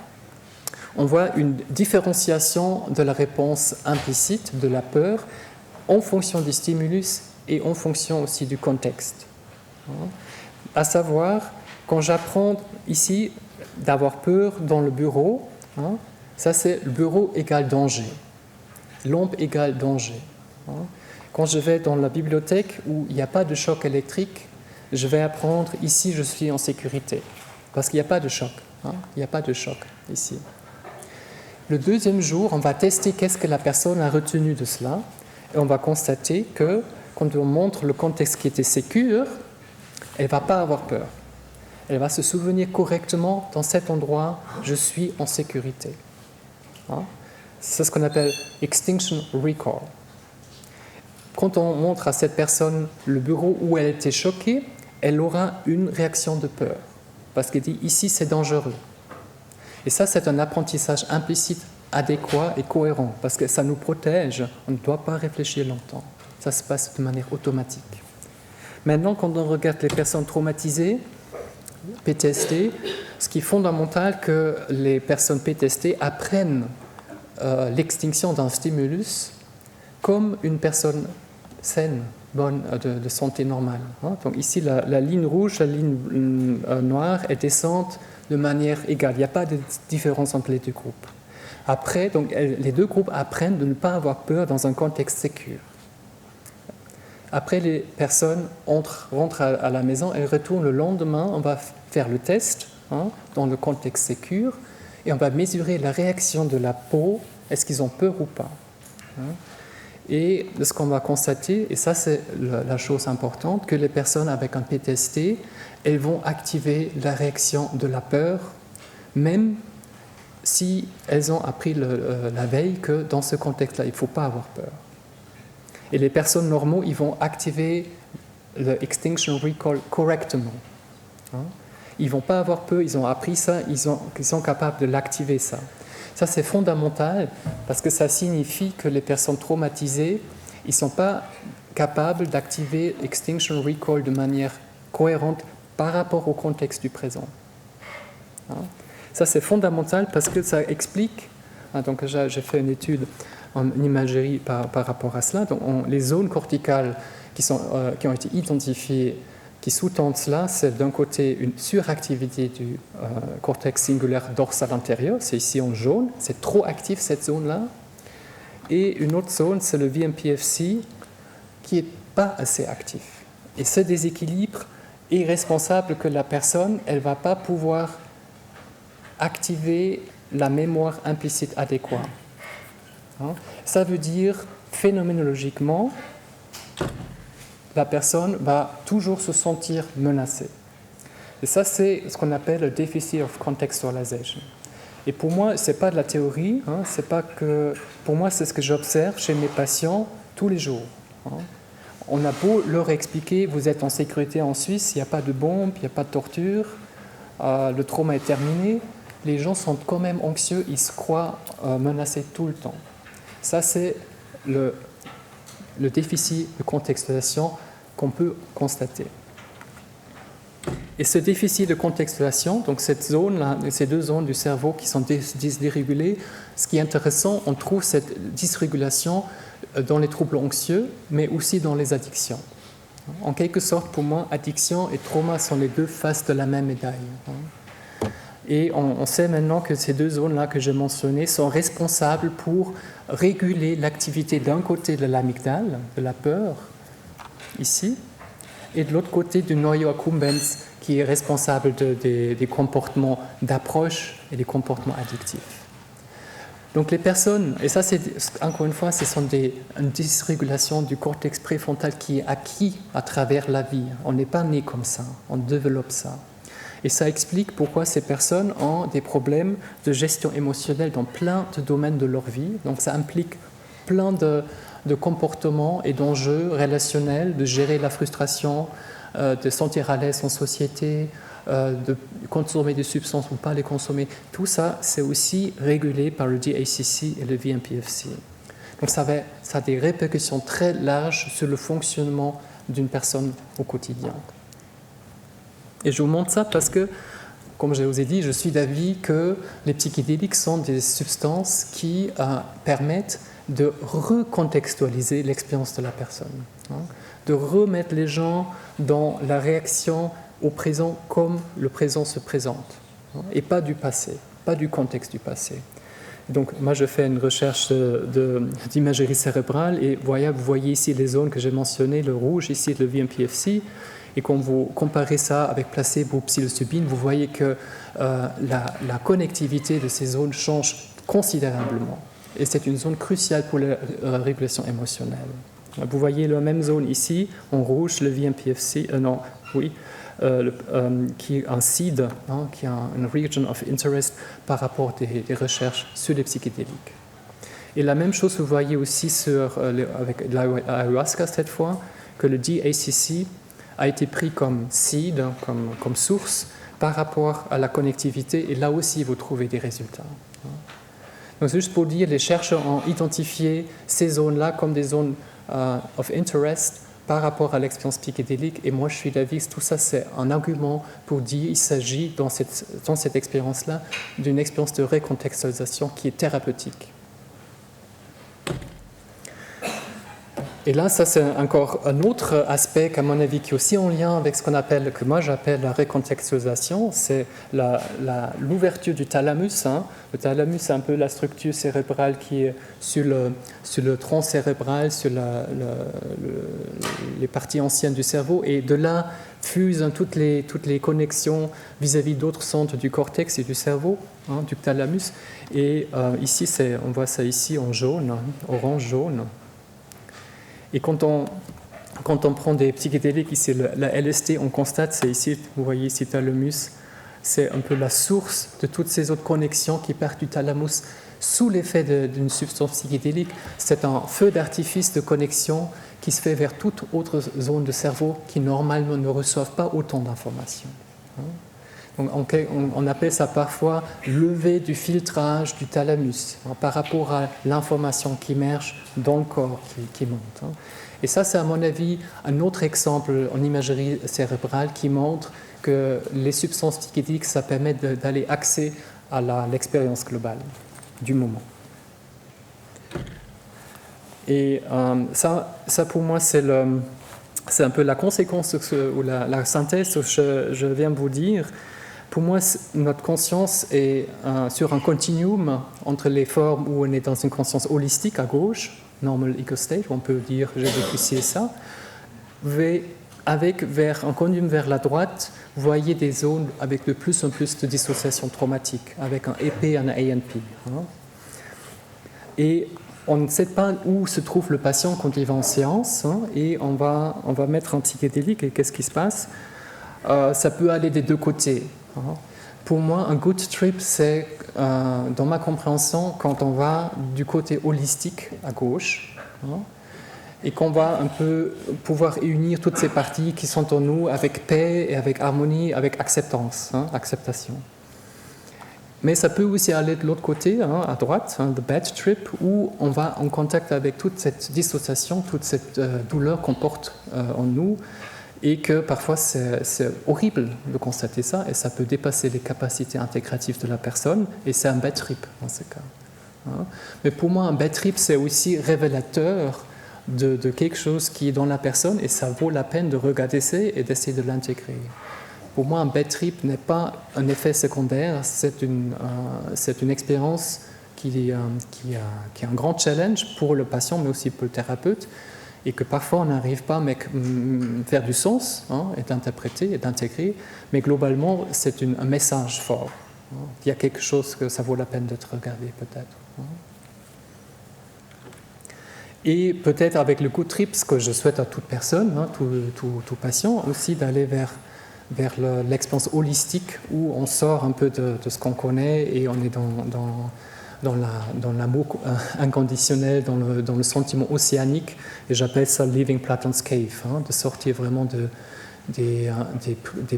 On voit une différenciation de la réponse implicite, de la peur, en fonction du stimulus et en fonction aussi du contexte. À savoir, quand j'apprends ici d'avoir peur dans le bureau, ça c'est le bureau égale danger, lampe égale danger. Quand je vais dans la bibliothèque où il n'y a pas de choc électrique, je vais apprendre ici je suis en sécurité, parce qu'il n'y a pas de choc. Il n'y a pas de choc ici. Le deuxième jour, on va tester qu'est-ce que la personne a retenu de cela, et on va constater que quand on montre le contexte qui était sécure, elle ne va pas avoir peur. Elle va se souvenir correctement, dans cet endroit, je suis en sécurité. C'est ce qu'on appelle extinction recall. Quand on montre à cette personne le bureau où elle était choquée, elle aura une réaction de peur, parce qu'elle dit ici c'est dangereux. Et ça, c'est un apprentissage implicite adéquat et cohérent, parce que ça nous protège, on ne doit pas réfléchir longtemps. Ça se passe de manière automatique. Maintenant, quand on regarde les personnes traumatisées, PTSD, ce qui est fondamental, que les personnes PTSD apprennent l'extinction d'un stimulus comme une personne saine, bonne, de santé normale. Donc ici, la ligne rouge, la ligne noire, elles descendent de manière égale. Il n'y a pas de différence entre les deux groupes. Après, donc, les deux groupes apprennent de ne pas avoir peur dans un contexte sécure. Après, les personnes rentrent à la maison, elles retournent le lendemain, on va faire le test dans le contexte sécure et on va mesurer la réaction de la peau, est-ce qu'ils ont peur ou pas. Et ce qu'on va constater, et ça c'est la chose importante, que les personnes avec un PTSD, elles vont activer la réaction de la peur, même si elles ont appris la veille que dans ce contexte-là, il ne faut pas avoir peur. Et les personnes normaux, ils vont activer le extinction recall correctement. Ils ne vont pas avoir peur, ils ont appris ça, ils sont capables de l'activer ça. Ça, c'est fondamental parce que ça signifie que les personnes traumatisées, ils ne sont pas capables d'activer extinction recall de manière cohérente par rapport au contexte du présent. Ça, c'est fondamental parce que ça explique, donc j'ai fait une étude en imagerie par rapport à cela. Donc, les zones corticales qui ont été identifiées, qui sous-tendent cela, c'est d'un côté une suractivité du cortex singulaire dorsal antérieur, c'est ici en jaune, c'est trop actif cette zone-là. Et une autre zone, c'est le VMPFC, qui n'est pas assez actif. Et ce déséquilibre est responsable que la personne, elle ne va pas pouvoir activer la mémoire implicite adéquate. Ça veut dire, phénoménologiquement, la personne va toujours se sentir menacée. Et ça, c'est ce qu'on appelle le deficit of contextualization. Et pour moi, ce n'est pas de la théorie, c'est pas que, pour moi, c'est ce que j'observe chez mes patients tous les jours. On a beau leur expliquer, vous êtes en sécurité en Suisse, il n'y a pas de bombe, il n'y a pas de torture, le trauma est terminé, les gens sont quand même anxieux, ils se croient menacés tout le temps. Ça, c'est le déficit de contextualisation qu'on peut constater. Et ce déficit de contextualisation, donc cette zone-là, ces deux zones du cerveau qui sont dysrégulées, ce qui est intéressant, on trouve cette dysrégulation dans les troubles anxieux, mais aussi dans les addictions. En quelque sorte, pour moi, addiction et trauma sont les deux faces de la même médaille. Et on sait maintenant que ces deux zones-là que j'ai mentionnées sont responsables pour réguler l'activité d'un côté de l'amygdale, de la peur, ici, et de l'autre côté du noyau accumbens, qui est responsable des comportements d'approche et des comportements addictifs. Donc les personnes, et ça c'est encore une fois, ce sont une dysrégulation du cortex préfrontal qui est acquis à travers la vie. On n'est pas né comme ça, on développe ça. Et ça explique pourquoi ces personnes ont des problèmes de gestion émotionnelle dans plein de domaines de leur vie. Donc ça implique plein de comportements et d'enjeux relationnels, de gérer la frustration, de sentir à l'aise en société, de consommer des substances ou pas les consommer. Tout ça, c'est aussi régulé par le DACC et le VMPFC. Donc ça a des répercussions très larges sur le fonctionnement d'une personne au quotidien. Et je vous montre ça parce que, comme je vous ai dit, je suis d'avis que les psychédéliques sont des substances qui permettent de recontextualiser l'expérience de la personne, de remettre les gens dans la réaction au présent comme le présent se présente, et pas du passé, pas du contexte du passé. Donc moi je fais une recherche d'imagerie cérébrale et vous voyez ici les zones que j'ai mentionnées, le rouge ici le VMPFC, et quand vous comparez ça avec placebo ou psilocybine, vous voyez que la connectivité de ces zones change considérablement. Et c'est une zone cruciale pour la régulation émotionnelle. Vous voyez la même zone ici, en rouge, le VMPFC, qui est un CID, qui est une Region of Interest par rapport à des recherches sur les psychédéliques. Et la même chose, vous voyez aussi avec l'ayahuasca cette fois, que le DACC a été pris comme CID, comme source, par rapport à la connectivité, et là aussi vous trouvez des résultats. Donc c'est juste pour dire, les chercheurs ont identifié ces zones-là comme des zones of interest par rapport à l'expérience psychédélique, et moi je suis d'avis que tout ça c'est un argument pour dire qu'il s'agit dans cette expérience-là d'une expérience de recontextualisation qui est thérapeutique. Et là, ça c'est encore un autre aspect qu'à mon avis qui est aussi en lien avec ce que moi j'appelle la recontextualisation, c'est l'ouverture du thalamus. Le thalamus, c'est un peu la structure cérébrale qui est sur le tronc cérébral, sur les parties anciennes du cerveau, et de là fusent toutes les connexions vis-à-vis d'autres centres du cortex et du cerveau, du thalamus. Et ici, on voit ça ici en jaune, orange-jaune. Et quand on prend des psychédéliques, ici la LSD, on constate, c'est ici, vous voyez ici thalamus, c'est un peu la source de toutes ces autres connexions qui partent du thalamus sous l'effet d'une substance psychédélique. C'est un feu d'artifice de connexion qui se fait vers toute autre zone de cerveau qui normalement ne reçoivent pas autant d'informations. Donc on appelle ça parfois levée du filtrage du thalamus par rapport à l'information qui émerge dans le corps, qui monte. Et ça, c'est à mon avis un autre exemple en imagerie cérébrale qui montre que les substances psychédéliques, ça permet d'aller accès à l'expérience globale du moment. Et ça pour moi, c'est un peu la conséquence ou la synthèse que je viens de vous dire. Pour moi, notre conscience est sur un continuum entre les formes où on est dans une conscience holistique à gauche, normal ego state, où on peut dire j'ai vécu ci et ça, avec vers un continuum vers la droite, vous voyez des zones avec de plus en plus de dissociation traumatique, avec un EP et un ANP. Et on ne sait pas où se trouve le patient quand il va en séance, et on va mettre un psychédélique, et qu'est-ce qui se passe? Ça peut aller des deux côtés. Pour moi, un good trip, c'est, dans ma compréhension, quand on va du côté holistique à gauche, et qu'on va un peu pouvoir unir toutes ces parties qui sont en nous avec paix et avec harmonie, avec acceptance, acceptation. Mais ça peut aussi aller de l'autre côté, à droite, the bad trip, où on va en contact avec toute cette dissociation, toute cette douleur qu'on porte en nous, et que parfois c'est horrible de constater ça, et ça peut dépasser les capacités intégratives de la personne, et c'est un bad trip dans ce cas. Mais pour moi, un bad trip, c'est aussi révélateur de quelque chose qui est dans la personne, et ça vaut la peine de regarder ça et d'essayer de l'intégrer. Pour moi, un bad trip n'est pas un effet secondaire, c'est une expérience qui est un grand challenge pour le patient, mais aussi pour le thérapeute, et que parfois on n'arrive pas à faire du sens, et d'interpréter et d'intégrer, mais globalement c'est un message fort. Il y a quelque chose que ça vaut la peine d'être regardé peut-être. Et peut-être avec le good trip, ce que je souhaite à toute personne, tout patient, aussi d'aller vers l'expérience holistique où on sort un peu de ce qu'on connaît et on est dans l'amour inconditionnel, dans le sentiment océanique. Et j'appelle ça living Platon's cave, de sortir vraiment des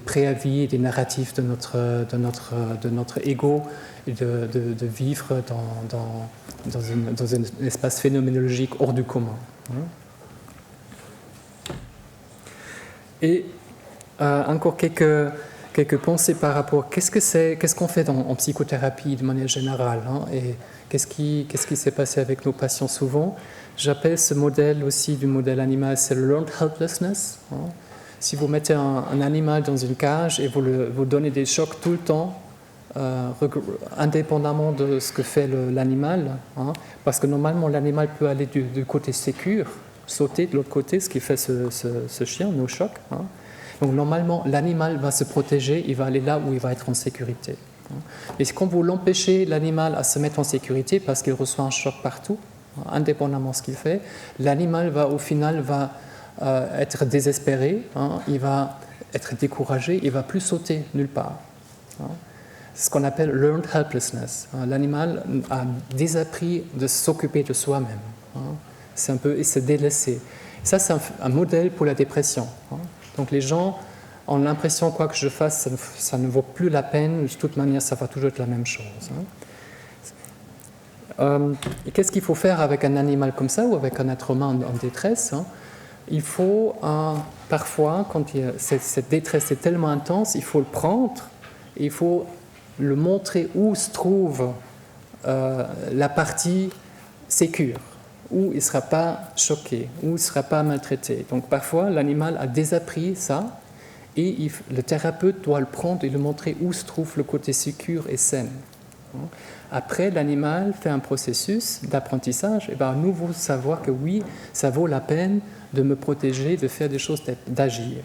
préavis et des narratifs de notre ego et de vivre dans un espace phénoménologique hors du commun. Et encore quelques pensées par rapport à qu'est-ce qu'on fait en psychothérapie de manière générale, et qu'est-ce qui s'est passé avec nos patients souvent. J'appelle ce modèle aussi du modèle animal, c'est le learned helplessness. Si vous mettez un animal dans une cage et vous donnez des chocs tout le temps, indépendamment de ce que fait l'animal, parce que normalement l'animal peut aller du côté sécure, sauter de l'autre côté, ce qui fait ce chien, nos chocs. Donc normalement l'animal va se protéger, il va aller là où il va être en sécurité. Et quand vous l'empêchez, l'animal, à se mettre en sécurité parce qu'il reçoit un choc partout, indépendamment de ce qu'il fait, l'animal va au final être désespéré, il va être découragé, il ne va plus sauter nulle part. C'est ce qu'on appelle learned helplessness. L'animal a désappris de s'occuper de soi-même. C'est un peu se délaisser. Ça, c'est un modèle pour la dépression. Donc les gens ont l'impression quoi que je fasse, ça ne vaut plus la peine, de toute manière, ça va toujours être la même chose. Et qu'est-ce qu'il faut faire avec un animal comme ça ou avec un être humain en détresse? Il faut parfois, quand cette détresse est tellement intense, il faut le prendre et il faut le montrer où se trouve la partie sécure, où il ne sera pas choqué, où il ne sera pas maltraité. Donc parfois, l'animal a désappris ça et le thérapeute doit le prendre et le montrer où se trouve le côté sécure et sain. Après, l'animal fait un processus d'apprentissage et va à nouveau savoir que oui, ça vaut la peine de me protéger, de faire des choses, d'agir.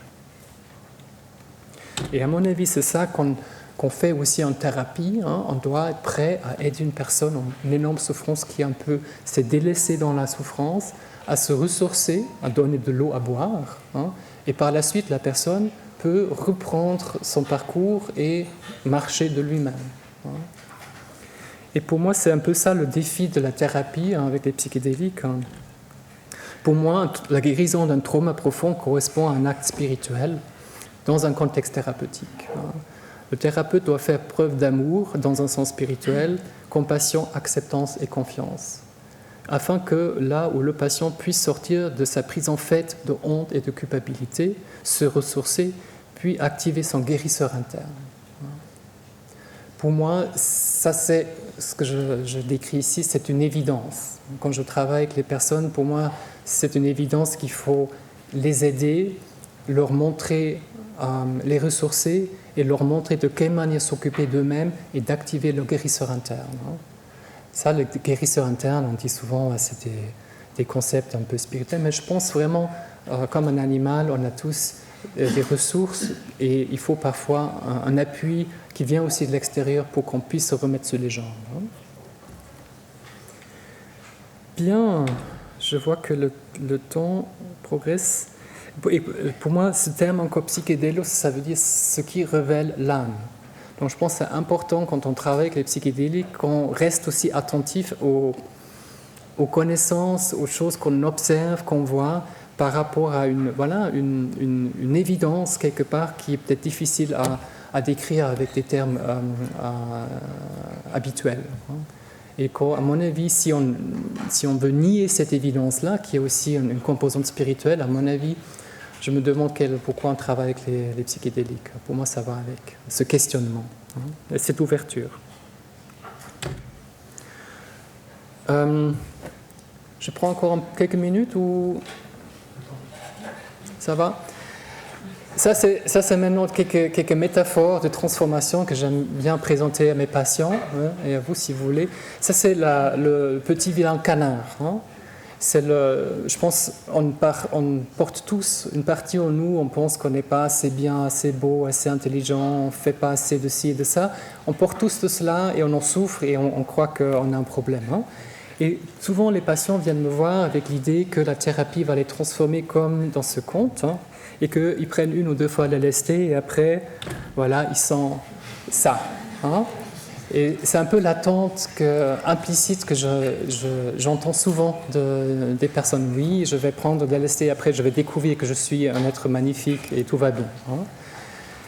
Et à mon avis, c'est ça qu'on fait aussi en thérapie. On doit être prêt à aider une personne en énorme souffrance qui un peu s'est délaissée dans la souffrance, à se ressourcer, à donner de l'eau à boire. Et par la suite, la personne peut reprendre son parcours et marcher de lui-même. Et pour moi, c'est un peu ça le défi de la thérapie avec les psychédéliques. Pour moi, la guérison d'un trauma profond correspond à un acte spirituel dans un contexte thérapeutique. Le thérapeute doit faire preuve d'amour dans un sens spirituel, compassion, acceptance et confiance, afin que là où le patient puisse sortir de sa prise en fait de honte et de culpabilité, se ressourcer, puis activer son guérisseur interne. Pour moi, ça c'est ce que je décris ici, c'est une évidence. Quand je travaille avec les personnes, pour moi, c'est une évidence qu'il faut les aider, leur montrer, les ressourcer et leur montrer de quelle manière s'occuper d'eux-mêmes et d'activer leur guérisseur interne. Ça, le guérisseur interne, on dit souvent, c'est des concepts un peu spirituels, mais je pense vraiment, comme un animal, on a tous des ressources et il faut parfois un appui qui vient aussi de l'extérieur pour qu'on puisse se remettre sur les jambes. Bien, je vois que le temps progresse. Et pour moi, ce terme encore psychédélos, ça veut dire ce qui révèle l'âme. Donc je pense que c'est important quand on travaille avec les psychédéliques qu'on reste aussi attentif aux connaissances, aux choses qu'on observe, qu'on voit, par rapport à une évidence quelque part qui est peut-être difficile à décrire avec des termes habituels. Et à mon avis, si on veut nier cette évidence-là, qui est aussi une composante spirituelle, à mon avis, je me demande pourquoi on travaille avec les psychédéliques. Pour moi, ça va avec ce questionnement, et cette ouverture. Je prends encore quelques minutes ou... Ça va? Ça, c'est maintenant quelques métaphores de transformation que j'aime bien présenter à mes patients, et à vous si vous voulez. Ça, c'est le petit vilain canard. Je pense on porte tous une partie en nous, on pense qu'on n'est pas assez bien, assez beau, assez intelligent, on ne fait pas assez de ci et de ça. On porte tous de cela et on en souffre et on croit qu'on a un problème. Hein. Et souvent, les patients viennent me voir avec l'idée que la thérapie va les transformer comme dans ce conte, hein, et qu'ils prennent 1 ou 2 fois la LSD et après, voilà, ils sont ça. Hein. Et c'est un peu l'attente implicite que j'entends souvent des personnes. Oui, je vais prendre de la LSD et après je vais découvrir que je suis un être magnifique et tout va bien. Hein.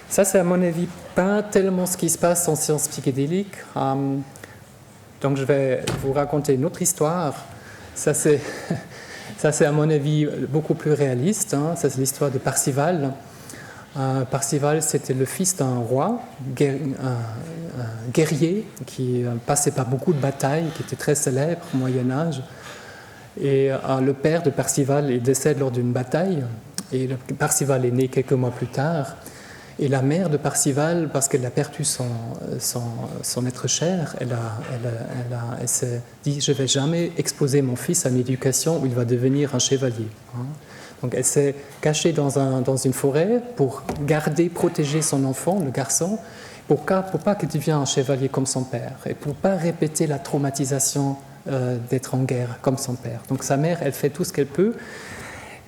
Ça, c'est à mon avis pas tellement ce qui se passe en sciences psychédéliques. Donc je vais vous raconter une autre histoire. Ça c'est à mon avis beaucoup plus réaliste. Hein. Ça c'est l'histoire de Parzival. Parzival, c'était le fils d'un roi, guerrier, qui passait par beaucoup de batailles, qui était très célèbre au Moyen-Âge. Et le père de Parzival il décède lors d'une bataille. Et Parzival est né quelques mois plus tard. Et la mère de Parzival, parce qu'elle a perdu son être cher, elle s'est dit « Je ne vais jamais exposer mon fils à une éducation où il va devenir un chevalier. Hein. » Donc elle s'est cachée dans une forêt pour protéger son enfant, le garçon, pour pas qu'il devienne un chevalier comme son père et pour ne pas répéter la traumatisation d'être en guerre comme son père. Donc sa mère, elle fait tout ce qu'elle peut.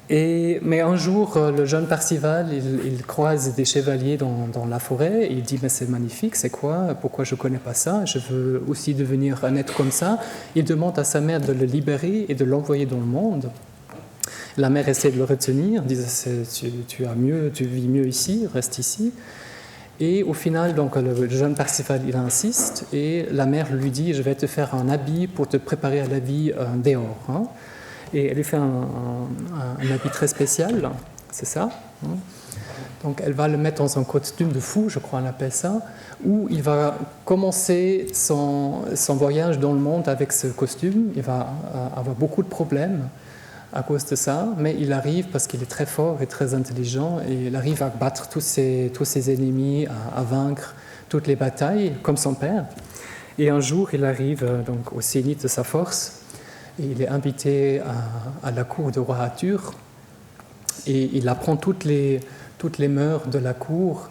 Mais un jour, le jeune Parzival, il croise des chevaliers dans la forêt et il dit « Mais c'est magnifique, c'est quoi? Pourquoi je ne connais pas ça? Je veux aussi devenir un être comme ça. » Il demande à sa mère de le libérer et de l'envoyer dans le monde. La mère essaie de le retenir, dit tu vis mieux ici, reste ici. Et au final, donc, le jeune Parzival, il insiste et la mère lui dit « Je vais te faire un habit pour te préparer à la vie dehors. Hein. » Et elle lui fait un habit très spécial, c'est ça. Hein. Donc elle va le mettre dans un costume de fou, je crois on appelle ça, où il va commencer son voyage dans le monde avec ce costume. Il va avoir beaucoup de problèmes à cause de ça, mais il arrive, parce qu'il est très fort et très intelligent, et il arrive à battre tous ses ennemis, à vaincre toutes les batailles, comme son père. Et un jour, il arrive donc au zénith de sa force, et il est invité à la cour du roi Arthur, et il apprend toutes les mœurs de la cour,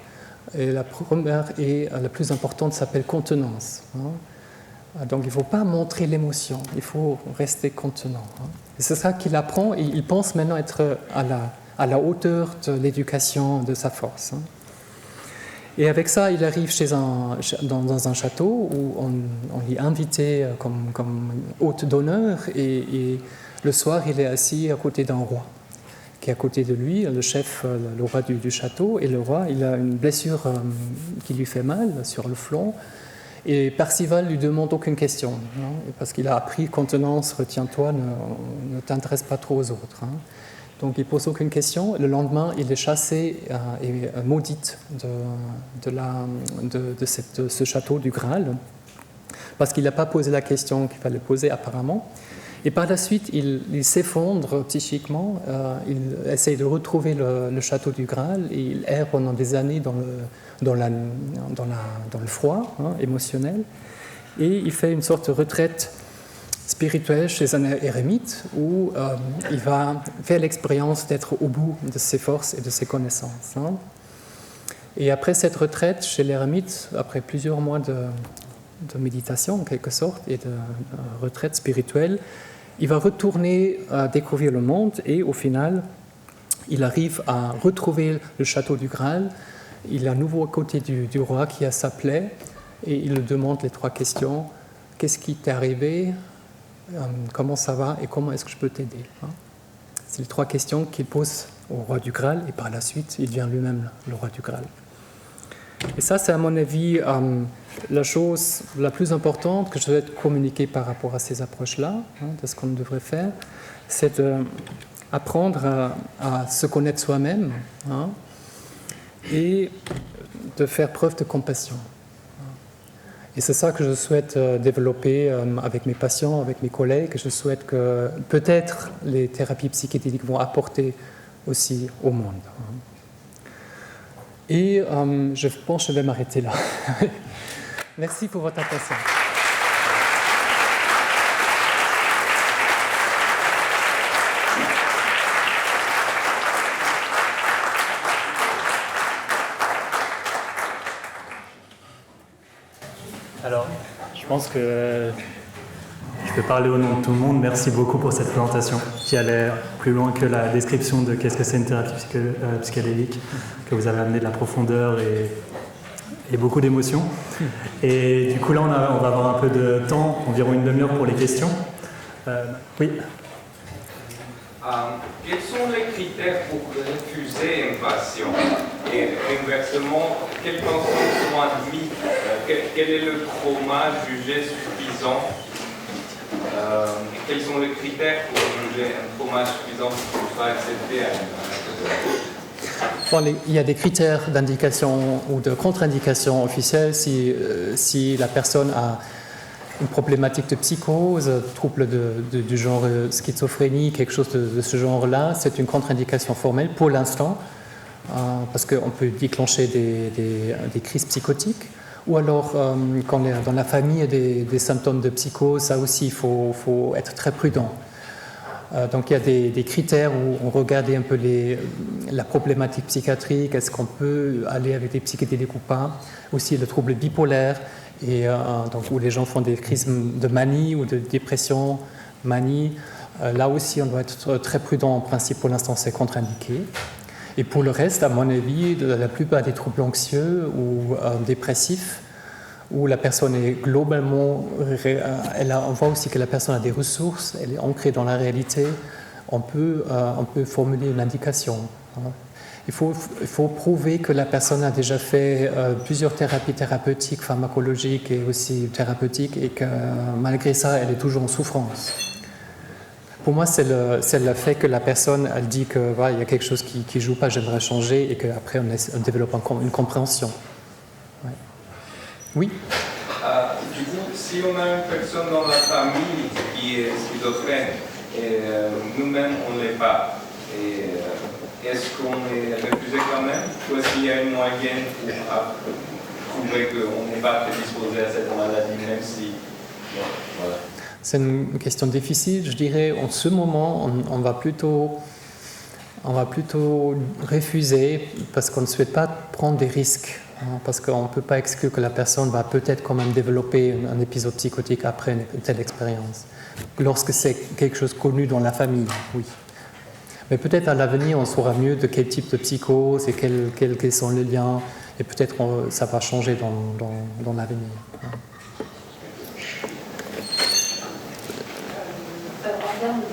et la première et la plus importante s'appelle contenance. Hein. Donc il ne faut pas montrer l'émotion, il faut rester contenant. Hein. Et c'est ça qu'il apprend et il pense maintenant être à la hauteur de l'éducation de sa force. Hein. Et avec ça, il arrive dans un château où on l'y est invité comme hôte d'honneur et le soir, il est assis à côté d'un roi qui est à côté de lui, le chef, le roi du château. Et le roi, il a une blessure qui lui fait mal sur le flanc. Et Parzival ne lui demande aucune question, hein, parce qu'il a appris contenance, retiens-toi, ne t'intéresse pas trop aux autres. Hein. Donc il ne pose aucune question. Le lendemain, il est chassé et maudit de ce château du Graal, parce qu'il n'a pas posé la question qu'il fallait poser apparemment. Et par la suite, il s'effondre psychiquement, il essaye de retrouver le château du Graal et il erre pendant des années dans le froid émotionnel. Et il fait une sorte de retraite spirituelle chez un ermite où il va faire l'expérience d'être au bout de ses forces et de ses connaissances. Hein. Et après cette retraite chez l'ermite, après plusieurs mois de méditation en quelque sorte et de retraite spirituelle, il va retourner découvrir le monde et au final, il arrive à retrouver le château du Graal. Il est à nouveau à côté du roi qui a sa plaie et il lui demande les 3 questions. Qu'est-ce qui t'est arrivé? Comment ça va et comment est-ce que je peux t'aider? C'est les 3 questions qu'il pose au roi du Graal et par la suite, il devient lui-même le roi du Graal. Et ça, c'est à mon avis la chose la plus importante que je souhaite communiquer par rapport à ces approches-là, de ce qu'on devrait faire, c'est d'apprendre à se connaître soi-même et de faire preuve de compassion. Et c'est ça que je souhaite développer avec mes patients, avec mes collègues. Je souhaite que peut-être les thérapies psychédéliques vont apporter aussi au monde. Et je pense que je vais m'arrêter là. Merci pour votre attention. Alors, je pense que je peux parler au nom de tout le monde. Merci beaucoup pour cette présentation qui allait plus loin que la description de qu'est-ce que c'est une thérapie psychédélique, que vous avez amené de la profondeur et beaucoup d'émotions. Et du coup, là, on va avoir un peu de temps, environ une demi-heure pour les questions. Oui. Quels sont les critères pour refuser un patient? Et inversement, quels pensons sont admis? Quel est le trauma jugé suffisant? Quels sont les critères pour juger un trauma suffisant pour ne pas accepter Bon, il y a des critères d'indication ou de contre-indication officielle si la personne a une problématique de psychose, trouble du genre schizophrénie, quelque chose de ce genre-là, c'est une contre-indication formelle pour l'instant, parce qu'on peut déclencher des crises psychotiques. Ou alors, quand dans la famille il y a des symptômes de psychose, ça aussi, il faut être très prudent. Donc il y a des critères où on regarde un peu la problématique psychiatrique, est-ce qu'on peut aller avec des psychédéliques ou pas, aussi le trouble bipolaire, et donc où les gens font des crises de manie ou de dépression, manie. Là aussi, on doit être très prudent. En principe, pour l'instant, c'est contre-indiqué. Et pour le reste, à mon avis, la plupart des troubles anxieux ou dépressifs, où la personne est globalement, on voit aussi que la personne a des ressources, elle est ancrée dans la réalité, on peut formuler une indication. Il faut prouver que la personne a déjà fait plusieurs thérapies thérapeutiques, pharmacologiques et aussi thérapeutiques, et que malgré ça, elle est toujours en souffrance. Pour moi, c'est le fait que la personne elle dit que voilà, il y a quelque chose qui ne joue pas, j'aimerais changer, et qu'après on développe une compréhension. Ouais. Oui. Du coup, si on a une personne dans la famille qui est schizophrène et nous-mêmes on ne l'est pas, est-ce qu'on est refusé quand même, ou est-ce qu'il y a une moyenne pour prouver qu'on n'est pas prédisposé à cette maladie, même si... Bon, voilà. C'est une question difficile, je dirais. En ce moment, on va plutôt refuser parce qu'on ne souhaite pas prendre des risques, parce qu'on ne peut pas exclure que la personne va peut-être quand même développer un épisode psychotique après une telle expérience. Lorsque c'est quelque chose connu dans la famille, oui. Mais peut-être à l'avenir, on saura mieux de quel type de psychose et quels sont les liens, et peut-être ça va changer dans l'avenir. En termes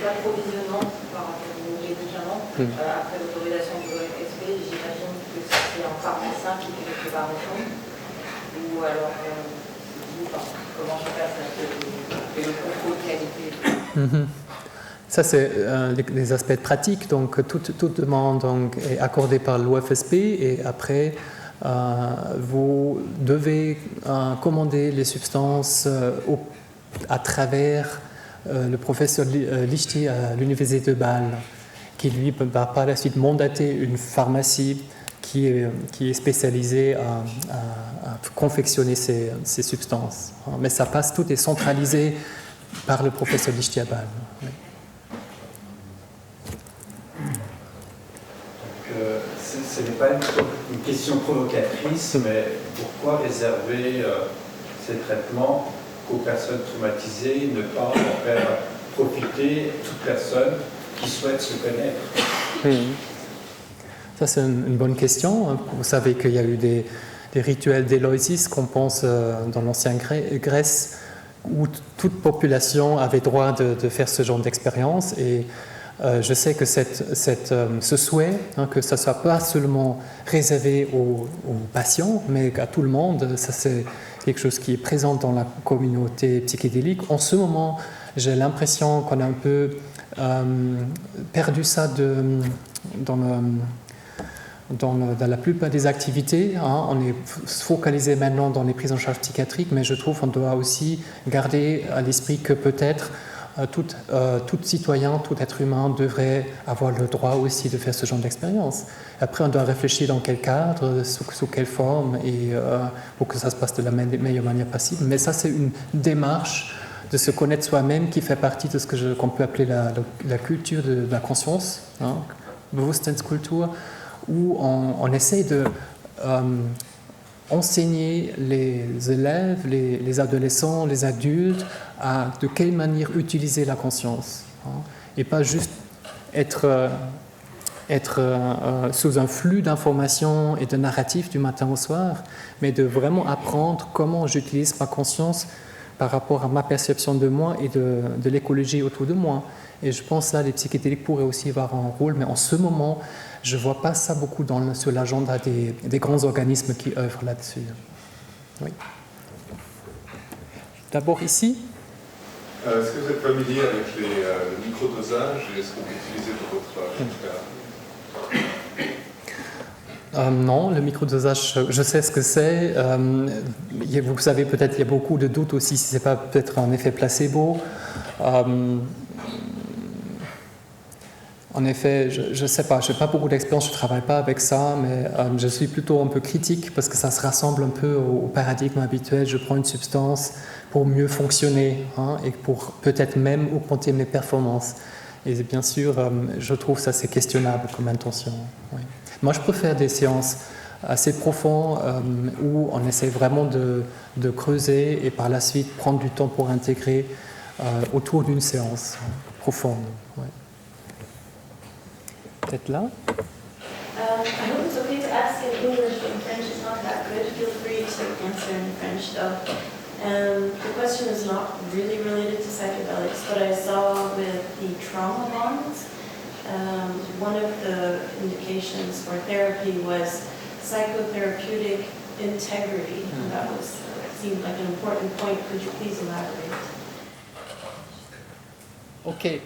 d'approvisionnement par rapport aux médicaments, après l'autorisation du OFSP, j'imagine que c'est en pharmacien qui fait les préparations, ou alors comment je fais le contrôle qualité. Ça, c'est les aspects pratiques. Donc, toute demande est accordée par l'OFSP, et après, vous devez commander les substances à travers le professeur Lichty à l'université de Bâle, qui lui va par la suite mandater une pharmacie qui est spécialisée à confectionner ces substances. Mais ça passe, tout est centralisé par le professeur Lichty à Bâle. Oui. Ce n'est pas une question provocatrice, mais pourquoi réserver ces traitements qu'aux personnes traumatisées, ne pas en faire profiter toute personne qui souhaite se connaître? Ça, c'est une bonne question. Vous savez qu'il y a eu des rituels d'Éleusis qu'on pense dans l'ancienne Grèce, où toute population avait droit de faire ce genre d'expérience. Et je sais que ce souhait, que ça ne soit pas seulement réservé aux patients, mais à tout le monde, ça c'est quelque chose qui est présent dans la communauté psychédélique. En ce moment, j'ai l'impression qu'on a un peu perdu ça dans la plupart des activités. On est focalisé maintenant dans les prises en charge psychiatriques, mais je trouve qu'on doit aussi garder à l'esprit que peut-être tout citoyen, tout être humain devrait avoir le droit aussi de faire ce genre d'expérience. Après, on doit réfléchir dans quel cadre, sous quelle forme, et pour que ça se passe de la meilleure manière possible. Mais ça, c'est une démarche de se connaître soi-même qui fait partie de ce qu'on peut appeler la culture de la conscience, Bewusstseinskultur, où on essaie enseigner les élèves, les adolescents, les adultes à de quelle manière utiliser la conscience, hein, et pas juste être sous un flux d'informations et de narratifs du matin au soir, mais de vraiment apprendre comment j'utilise ma conscience par rapport à ma perception de moi et de l'écologie autour de moi. Et je pense là, les psychédéliques pourraient aussi avoir un rôle, mais en ce moment, je ne vois pas ça beaucoup sur l'agenda des grands organismes qui œuvrent là-dessus. Oui. D'abord ici. Est-ce que vous êtes familier avec le microdosage et est-ce que vous l'utilisez pour votre cas? Non, le microdosage, je sais ce que c'est. Vous savez peut-être qu'il y a beaucoup de doutes aussi si ce n'est pas peut-être un effet placebo. En effet, je ne sais pas, je n'ai pas beaucoup d'expérience, je ne travaille pas avec ça, mais je suis plutôt un peu critique parce que ça se rassemble un peu au paradigme habituel. Je prends une substance pour mieux fonctionner, hein, et pour peut-être même augmenter mes performances. Et bien sûr, je trouve ça c'est questionnable comme intention. Oui. Moi, je préfère des séances assez profondes où on essaie vraiment de creuser et par la suite prendre du temps pour intégrer autour d'une séance profonde. Ouais. Peut-être là. I hope it's okay to ask in English, but French is not that good. Feel free to answer in French though. The question is not really related to psychedelics, but I saw with the trauma bonds, one of the indications for therapy was psychotherapeutic integrity. And that seemed like an important point. Could you please elaborate? Ok.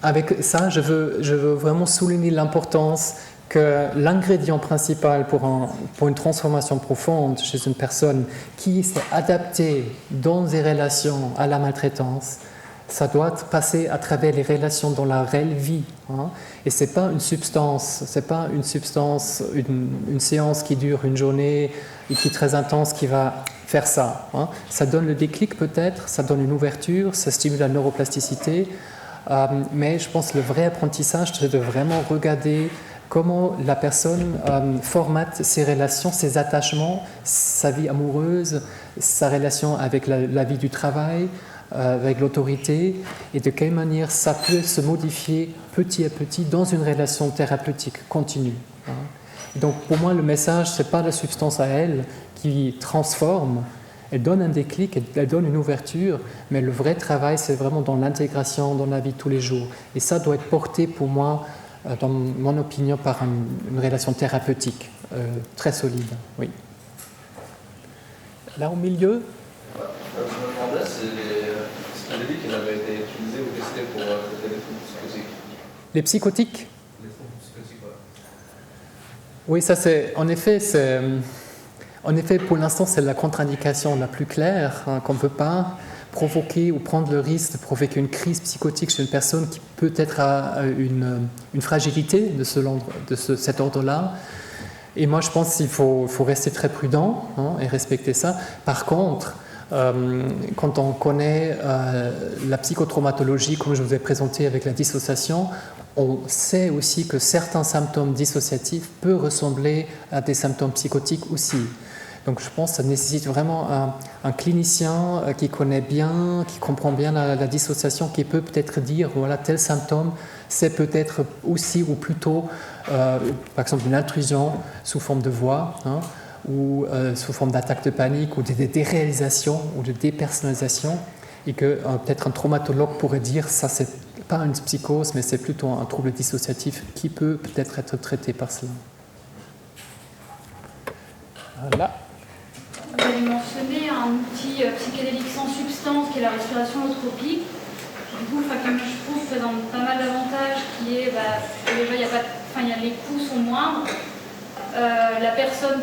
Avec ça, je veux vraiment souligner l'importance que l'ingrédient principal pour une transformation profonde chez une personne qui s'est adaptée dans des relations à la maltraitance, ça doit passer à travers les relations dans la réelle vie. Hein. Et ce n'est pas une substance, une séance qui dure une journée et qui est très intense qui va faire ça. Hein. Ça donne le déclic peut-être, ça donne une ouverture, ça stimule la neuroplasticité. Mais je pense que le vrai apprentissage, c'est de vraiment regarder comment la personne formate ses relations, ses attachements, sa vie amoureuse, sa relation avec la vie du travail, avec l'autorité, et de quelle manière ça peut se modifier petit à petit dans une relation thérapeutique continue. Hein. Donc pour moi, le message, ce n'est pas la substance à elle qui transforme. Elle donne un déclic, elle donne une ouverture, mais le vrai travail, c'est vraiment dans l'intégration, dans la vie de tous les jours. Et ça doit être porté pour moi, dans mon opinion, par une relation thérapeutique très solide. Oui. Là au milieu. Je me demandais si les psychédéliques qui avaient été utilisés ou testés pour traiter les troubles psychotiques. Les psychotiques ? Les troubles psychotiques, ouais. Oui, ça c'est. En effet, pour l'instant, c'est la contre-indication la plus claire, hein, qu'on ne peut pas provoquer ou prendre le risque de provoquer une crise psychotique chez une personne qui peut-être a une fragilité de cet ordre-là. Et moi, je pense qu'il faut rester très prudent, hein, et respecter ça. Par contre, quand on connaît la psychotraumatologie, comme je vous ai présenté avec la dissociation, on sait aussi que certains symptômes dissociatifs peuvent ressembler à des symptômes psychotiques aussi. Donc je pense que ça nécessite vraiment un clinicien qui connaît bien, qui comprend bien la dissociation, qui peut peut-être dire, voilà, tel symptôme, c'est peut-être aussi ou plutôt, par exemple, une intrusion sous forme de voix, hein, ou sous forme d'attaque de panique, ou de déréalisation, ou de dépersonnalisation, et que peut-être un traumatologue pourrait dire, ça c'est pas une psychose, mais c'est plutôt un trouble dissociatif qui peut peut-être être traité par cela. Voilà. Vous avez mentionné un outil psychédélique sans substance qui est la respiration holotropique. Du coup, je trouve présente pas mal d'avantages qui est, déjà, les coûts sont moindres. La personne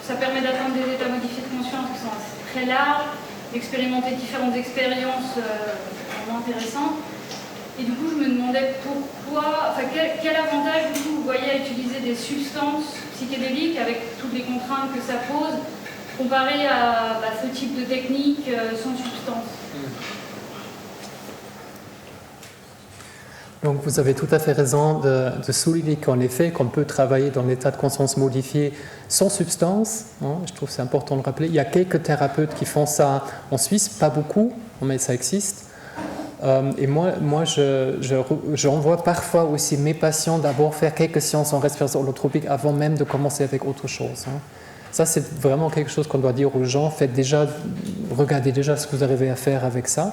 ça permet d'atteindre des états modifiés de conscience qui sont très larges, d'expérimenter différentes expériences vraiment intéressantes. Et du coup, je me demandais quel avantage du coup, vous voyez à utiliser des substances psychédéliques avec toutes les contraintes que ça pose, comparé à ce type de technique sans substance. Donc vous avez tout à fait raison de souligner qu'en effet, qu'on peut travailler dans l'état de conscience modifié sans substance. Hein, je trouve que c'est important de rappeler. Il y a quelques thérapeutes qui font ça en Suisse, pas beaucoup, mais ça existe. Et moi j'envoie parfois aussi mes patients d'abord faire quelques séances en respiration holotropique avant même de commencer avec autre chose. Hein. Ça, c'est vraiment quelque chose qu'on doit dire aux gens. Regardez déjà ce que vous arrivez à faire avec ça.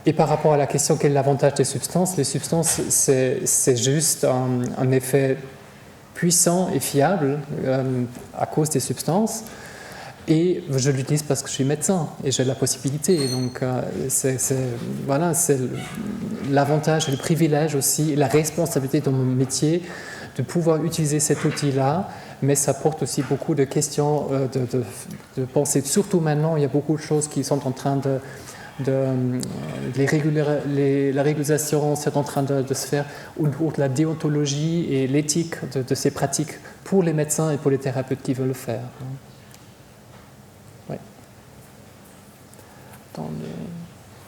Et par rapport à la question quel est l'avantage des substances, les substances, c'est juste un effet puissant et fiable à cause des substances. Et je l'utilise parce que je suis médecin et j'ai la possibilité. Et donc, c'est l'avantage et le privilège aussi, et la responsabilité dans mon métier de pouvoir utiliser cet outil-là. Mais ça porte aussi beaucoup de questions de penser. Surtout maintenant, il y a beaucoup de choses qui sont en train la régularisation, c'est en train de se faire, ou la déontologie et l'éthique de ces pratiques pour les médecins et pour les thérapeutes qui veulent le faire. Oui.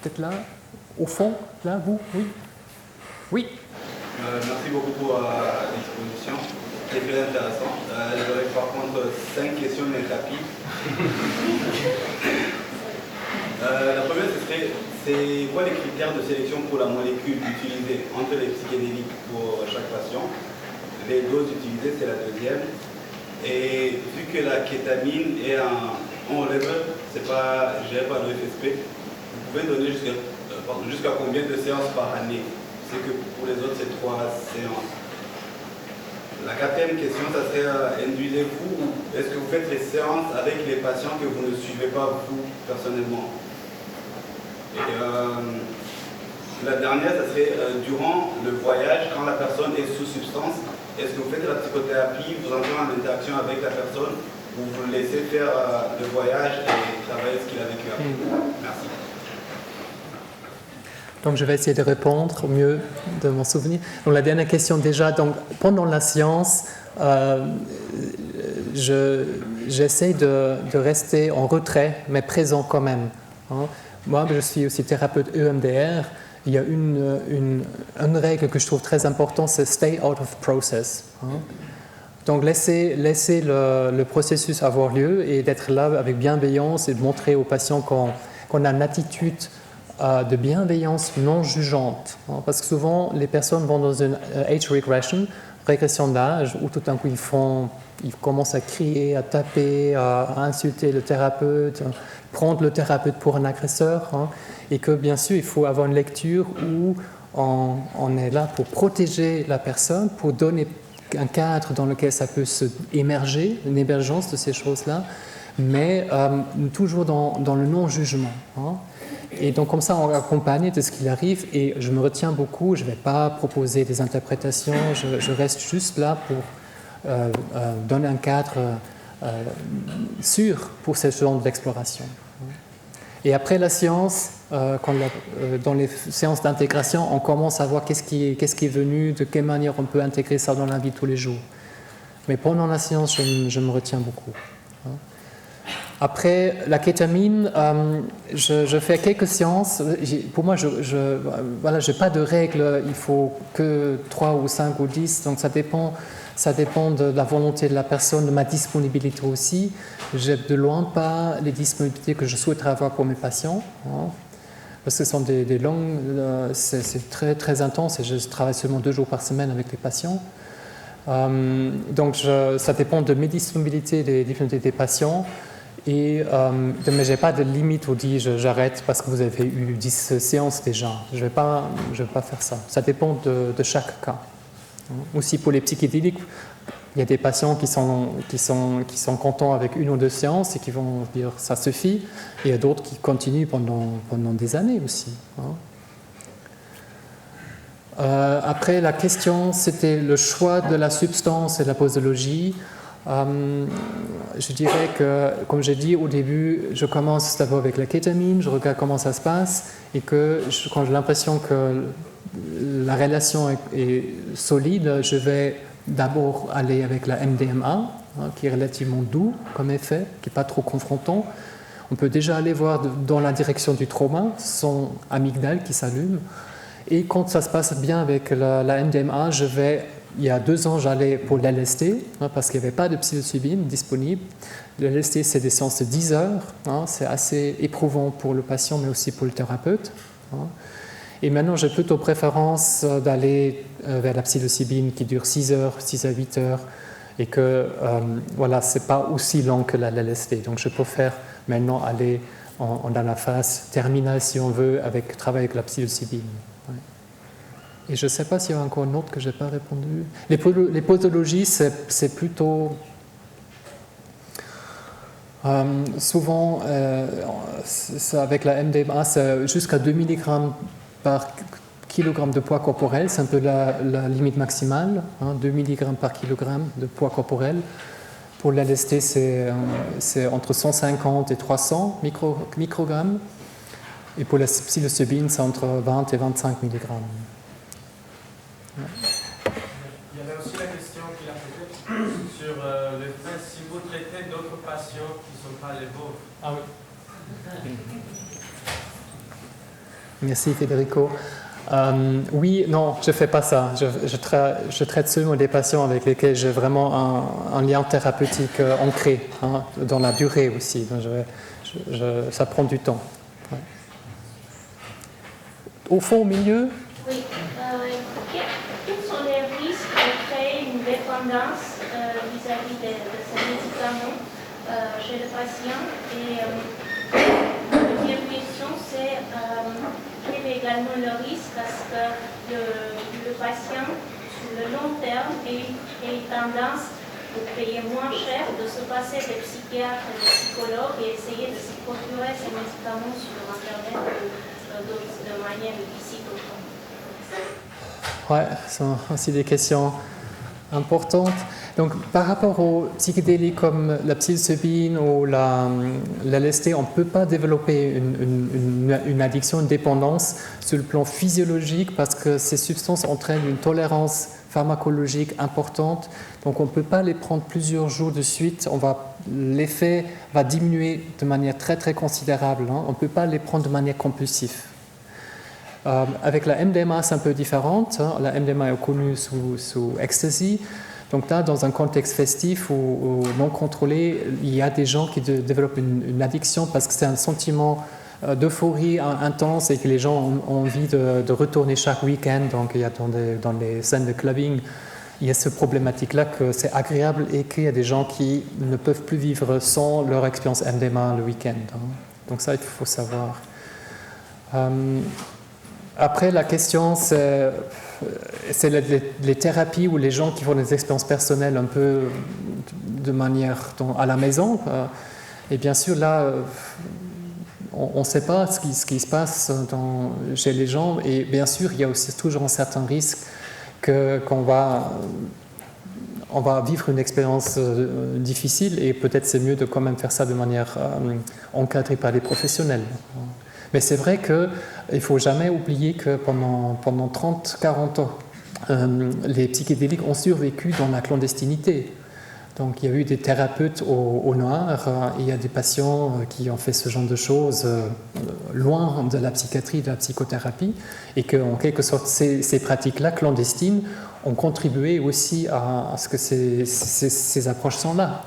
Peut-être là, au fond, là, vous, oui. Oui. Merci beaucoup pour l'exposition. C'est très intéressant. J'aurais par contre 5 questions mais rapides. La première, c'est quoi les critères de sélection pour la molécule utilisée entre les psychédéliques pour chaque patient? Les doses utilisées, c'est la deuxième. Et vu que la kétamine est en haut level, c'est pas géré par le FSP, vous pouvez donner jusqu'à combien de séances par année? C'est que pour les autres, c'est 3 séances. La quatrième question, ça serait induisez-vous ou est-ce que vous faites les séances avec les patients que vous ne suivez pas vous personnellement? Et la dernière, ça serait durant le voyage, quand la personne est sous substance, est-ce que vous faites la psychothérapie, vous entrez en interaction avec la personne ou vous le laissez faire le voyage et travailler ce qu'il a vécu avec vous? Merci. Donc je vais essayer de répondre au mieux de mon souvenir. Donc la dernière question déjà, donc pendant la séance, j'essaie de rester en retrait, mais présent quand même. Hein. Moi, je suis aussi thérapeute EMDR. Il y a une règle que je trouve très importante, c'est stay out of process. Hein. Donc laisser le processus avoir lieu et d'être là avec bienveillance et de montrer aux patients qu'on a une attitude de bienveillance non jugeante. Hein, parce que souvent, les personnes vont dans une age régression d'âge, où tout d'un coup, ils commencent à crier, à taper, à insulter le thérapeute, prendre le thérapeute pour un agresseur. Hein, et que, bien sûr, il faut avoir une lecture où on est là pour protéger la personne, pour donner un cadre dans lequel ça peut se émerger, une émergence de ces choses-là, mais toujours dans le non-jugement. Hein. Et donc comme ça, on accompagne de ce qu'il arrive et je me retiens beaucoup, je ne vais pas proposer des interprétations, je reste juste là pour donner un cadre sûr pour ce genre d'exploration. Et après la séance, dans les séances d'intégration, on commence à voir qu'est-ce qui est venu, de quelle manière on peut intégrer ça dans la vie de tous les jours. Mais pendant la séance, je me retiens beaucoup. Après la kétamine, je fais quelques séances. Pour moi, j'ai pas de règle, il faut que 3 ou 5 ou 10, donc ça dépend de la volonté de la personne, de ma disponibilité aussi. J'ai de loin pas les disponibilités que je souhaiterais avoir pour mes patients, hein, parce que ce sont des longues, c'est très, très intense et je travaille seulement 2 jours par semaine avec les patients. Donc ça dépend de mes disponibilités, des disponibilités des patients. Mais je n'ai pas de limite où dit j'arrête parce que vous avez eu 10 séances déjà. Je ne vais pas faire ça. Ça dépend de chaque cas. Aussi pour les psychédéliques, il y a des patients qui sont contents avec 1 ou 2 séances et qui vont dire ça suffit. Et il y a d'autres qui continuent pendant des années aussi. Après, la question, c'était le choix de la substance et de la posologie. Je dirais que, comme j'ai dit au début, je commence d'abord avec la kétamine, je regarde comment ça se passe et que quand j'ai l'impression que la relation est solide, je vais d'abord aller avec la MDMA, qui est relativement doux comme effet, qui n'est pas trop confrontant. On peut déjà aller voir dans la direction du trauma, son amygdale qui s'allume. Et quand ça se passe bien avec la MDMA, il y a 2 ans, j'allais pour l'LSD, parce qu'il n'y avait pas de psilocybine disponible. Le LSD, c'est des séances de 10 heures. C'est assez éprouvant pour le patient, mais aussi pour le thérapeute. Et maintenant, j'ai plutôt préférence d'aller vers la psilocybine qui dure 6 heures, 6 à 8 heures, et que voilà, ce n'est pas aussi long que la LSD. Donc, je préfère maintenant aller dans la phase terminale, si on veut, travailler avec la psilocybine. Ouais. Et je ne sais pas s'il y a encore une autre que je n'ai pas répondu. Les posologies, c'est plutôt... souvent, avec la MDMA, c'est jusqu'à 2 mg par kilogramme de poids corporel. C'est un peu la limite maximale, 2 mg par kilogramme de poids corporel. Pour l'LSD, c'est entre 150 et 300 microgrammes. Et pour la psilocybine, c'est entre 20 et 25 mg. Ouais. Il y avait aussi la question qu'il a posée sur le fait si vous traitez d'autres patients qui ne sont pas les vôtres. Ah oui. Merci Federico. Oui, non, je ne fais pas ça. Je traite seulement des patients avec lesquels j'ai vraiment un lien thérapeutique ancré, dans la durée aussi. Donc ça prend du temps. Ouais. Au fond, au milieu. Oui. Quels sont les risques de créer une dépendance vis-à-vis de ces médicaments chez le patient? Et la deuxième question, c'est quel est également le risque à ce que le patient, sur le long terme, ait tendance pour payer moins cher de se passer des psychiatres et des psychologues et essayer de se procurer ces médicaments sur Internet ou de manière illicite au fond. Ouais, ce sont aussi des questions importantes. Donc, par rapport aux psychédéliques comme la psilocybine ou la LSD, on ne peut pas développer une addiction, une dépendance sur le plan physiologique parce que ces substances entraînent une tolérance pharmacologique importante. Donc, on ne peut pas les prendre plusieurs jours de suite. L'effet va diminuer de manière très, très considérable. On ne peut pas les prendre de manière compulsive. Avec la MDMA, c'est un peu différent. La MDMA est connue sous ecstasy. Donc là, dans un contexte festif ou non contrôlé, il y a des gens qui développent une addiction parce que c'est un sentiment d'euphorie intense et que les gens ont envie de retourner chaque week-end. Donc il y a dans les scènes de clubbing, il y a cette problématique-là que c'est agréable et qu'il y a des gens qui ne peuvent plus vivre sans leur expérience MDMA le week-end. Donc ça, il faut savoir. Après, la question, c'est les thérapies ou les gens qui font des expériences personnelles un peu de manière à la maison. Et bien sûr, là, on ne sait pas ce qui se passe chez les gens. Et bien sûr, il y a aussi toujours un certain risque qu'on va vivre une expérience difficile. Et peut-être c'est mieux de quand même faire ça de manière encadrée par les professionnels. Mais c'est vrai qu'il ne faut jamais oublier que pendant 30-40 ans, les psychédéliques ont survécu dans la clandestinité. Donc il y a eu des thérapeutes au noir, il y a des patients qui ont fait ce genre de choses loin de la psychiatrie, de la psychothérapie, et qu'en quelque sorte ces pratiques-là clandestines ont contribué aussi à ce que ces approches sont là.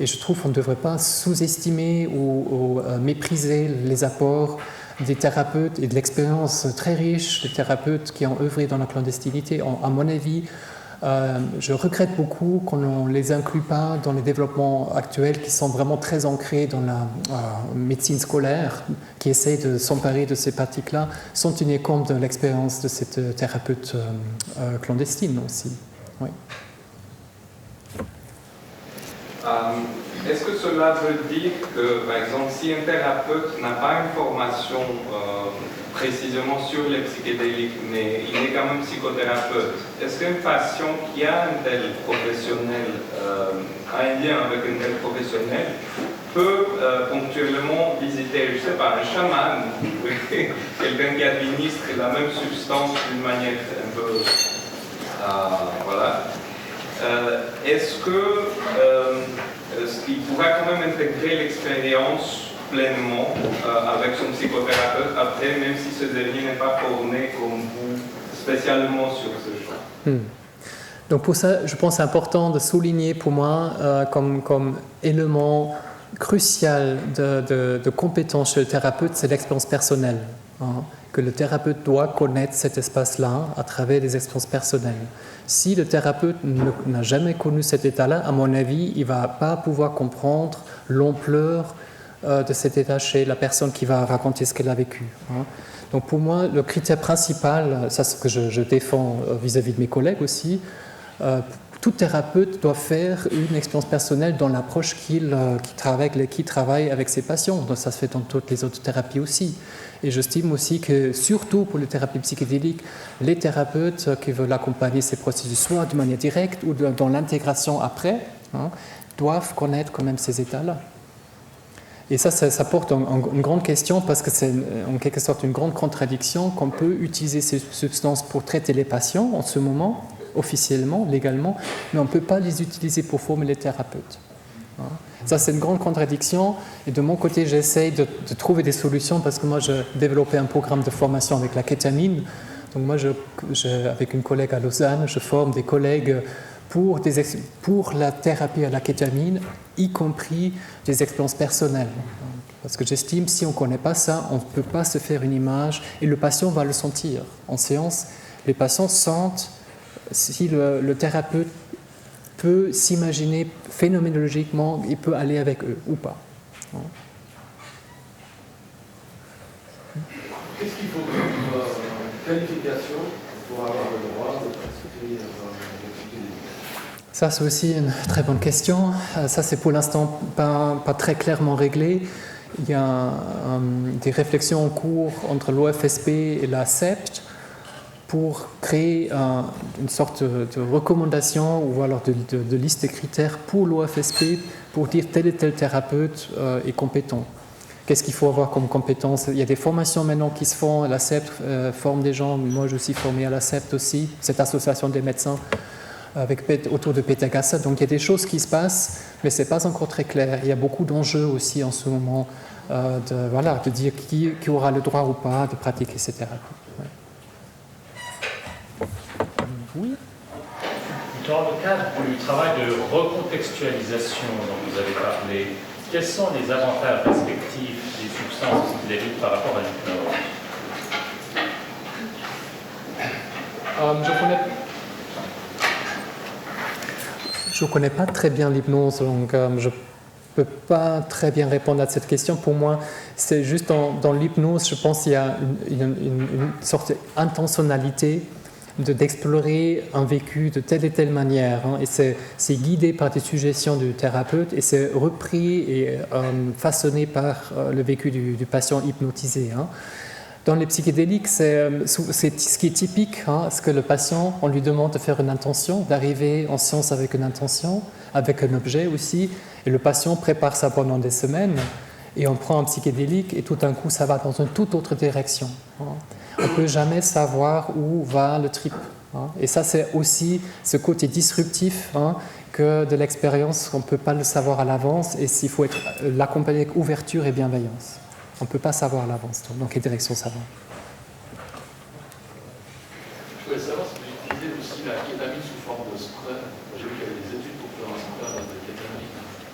Et je trouve qu'on ne devrait pas sous-estimer ou mépriser les apports des thérapeutes et de l'expérience très riche des thérapeutes qui ont œuvré dans la clandestinité. À mon avis, je regrette beaucoup qu'on ne les inclue pas dans les développements actuels qui sont vraiment très ancrés dans la médecine scolaire, qui essayent de s'emparer de ces pratiques-là, sans tenir compte de l'expérience de cette thérapeute clandestine aussi. Oui. Est-ce que cela veut dire que, par exemple, si un thérapeute n'a pas une formation précisément sur les psychédéliques, mais il est quand même psychothérapeute, est-ce qu'un patient qui a un tel professionnel, a un lien avec un tel professionnel, peut ponctuellement visiter, je ne sais pas, un chaman, quelqu'un qui administre la même substance d'une manière un peu... voilà. Est-ce qu'il pourra quand même intégrer l'expérience pleinement avec son psychothérapeute après, même si ce dernier n'est pas formé comme vous spécialement sur ce champ. Donc pour ça, je pense que c'est important de souligner pour moi comme élément crucial de compétence chez le thérapeute, c'est l'expérience personnelle. Que le thérapeute doit connaître cet espace-là à travers des expériences personnelles. Si le thérapeute n'a jamais connu cet état-là, à mon avis, il ne va pas pouvoir comprendre l'ampleur de cet état chez la personne qui va raconter ce qu'elle a vécu. Donc pour moi, le critère principal, ça c'est ce que je défends vis-à-vis de mes collègues aussi, tout thérapeute doit faire une expérience personnelle dans l'approche qu'il travaille avec ses patients. Donc ça se fait dans toutes les autres thérapies aussi. Et j'estime aussi que, surtout pour les thérapies psychédéliques, les thérapeutes qui veulent accompagner ces processus, soit de manière directe ou dans l'intégration après, doivent connaître quand même ces états-là. Et ça porte une grande question parce que c'est en quelque sorte une grande contradiction qu'on peut utiliser ces substances pour traiter les patients en ce moment, officiellement, légalement, mais on ne peut pas les utiliser pour former les thérapeutes. Ça, c'est une grande contradiction. Et de mon côté, j'essaye de trouver des solutions parce que moi, j'ai développé un programme de formation avec la kétamine. Donc moi, avec une collègue à Lausanne, je forme des collègues pour la thérapie à la kétamine, y compris des expériences personnelles. Parce que j'estime que si on ne connaît pas ça, on ne peut pas se faire une image et le patient va le sentir. En séance, les patients sentent si le thérapeute peut s'imaginer phénoménologiquement, il peut aller avec eux ou pas. Qu'est-ce qu'il faut comme qualification pour avoir le droit de pratiquer le psychédélique? Ça, c'est aussi une très bonne question. Ça, c'est pour l'instant pas très clairement réglé. Il y a des réflexions en cours entre l'OFSP et la CEPT pour créer une sorte de recommandation ou alors de liste de critères pour l'OFSP pour dire tel et tel thérapeute est compétent. Qu'est-ce qu'il faut avoir comme compétence? Il y a des formations maintenant qui se font, la CEPT forme des gens, moi je suis formé à la CEPT aussi, cette association des médecins autour de Peter Gasser. Donc il y a des choses qui se passent, mais ce n'est pas encore très clair. Il y a beaucoup d'enjeux aussi en ce moment de dire qui aura le droit ou pas de pratiquer ces thérapies. Oui. Dans le cadre du travail de recontextualisation dont vous avez parlé, quels sont les avantages respectifs des substances psychédéliques par rapport à l'hypnose? Je ne connais pas très bien l'hypnose, donc je ne peux pas très bien répondre à cette question. Pour moi, c'est juste dans l'hypnose, je pense qu'il y a une sorte d'intentionnalité d'explorer un vécu de telle et telle manière. Et c'est guidé par des suggestions du thérapeute et c'est repris et façonné par le vécu du patient hypnotisé. Dans les psychédéliques, c'est ce qui est typique, c'est que le patient, on lui demande de faire une intention, d'arriver en séance avec une intention, avec un objet aussi, et le patient prépare ça pendant des semaines, et on prend un psychédélique, et tout d'un coup, ça va dans une toute autre direction. On ne peut jamais savoir où va le trip. Et ça, c'est aussi ce côté disruptif que de l'expérience, on ne peut pas le savoir à l'avance, et il faut l'accompagner avec ouverture et bienveillance. On ne peut pas savoir à l'avance dans quelle direction ça va. Je voulais savoir si vous utilisez aussi la kétamine sous forme de spray. J'ai vu qu'il y avait des études pour faire un spray à base de kétamine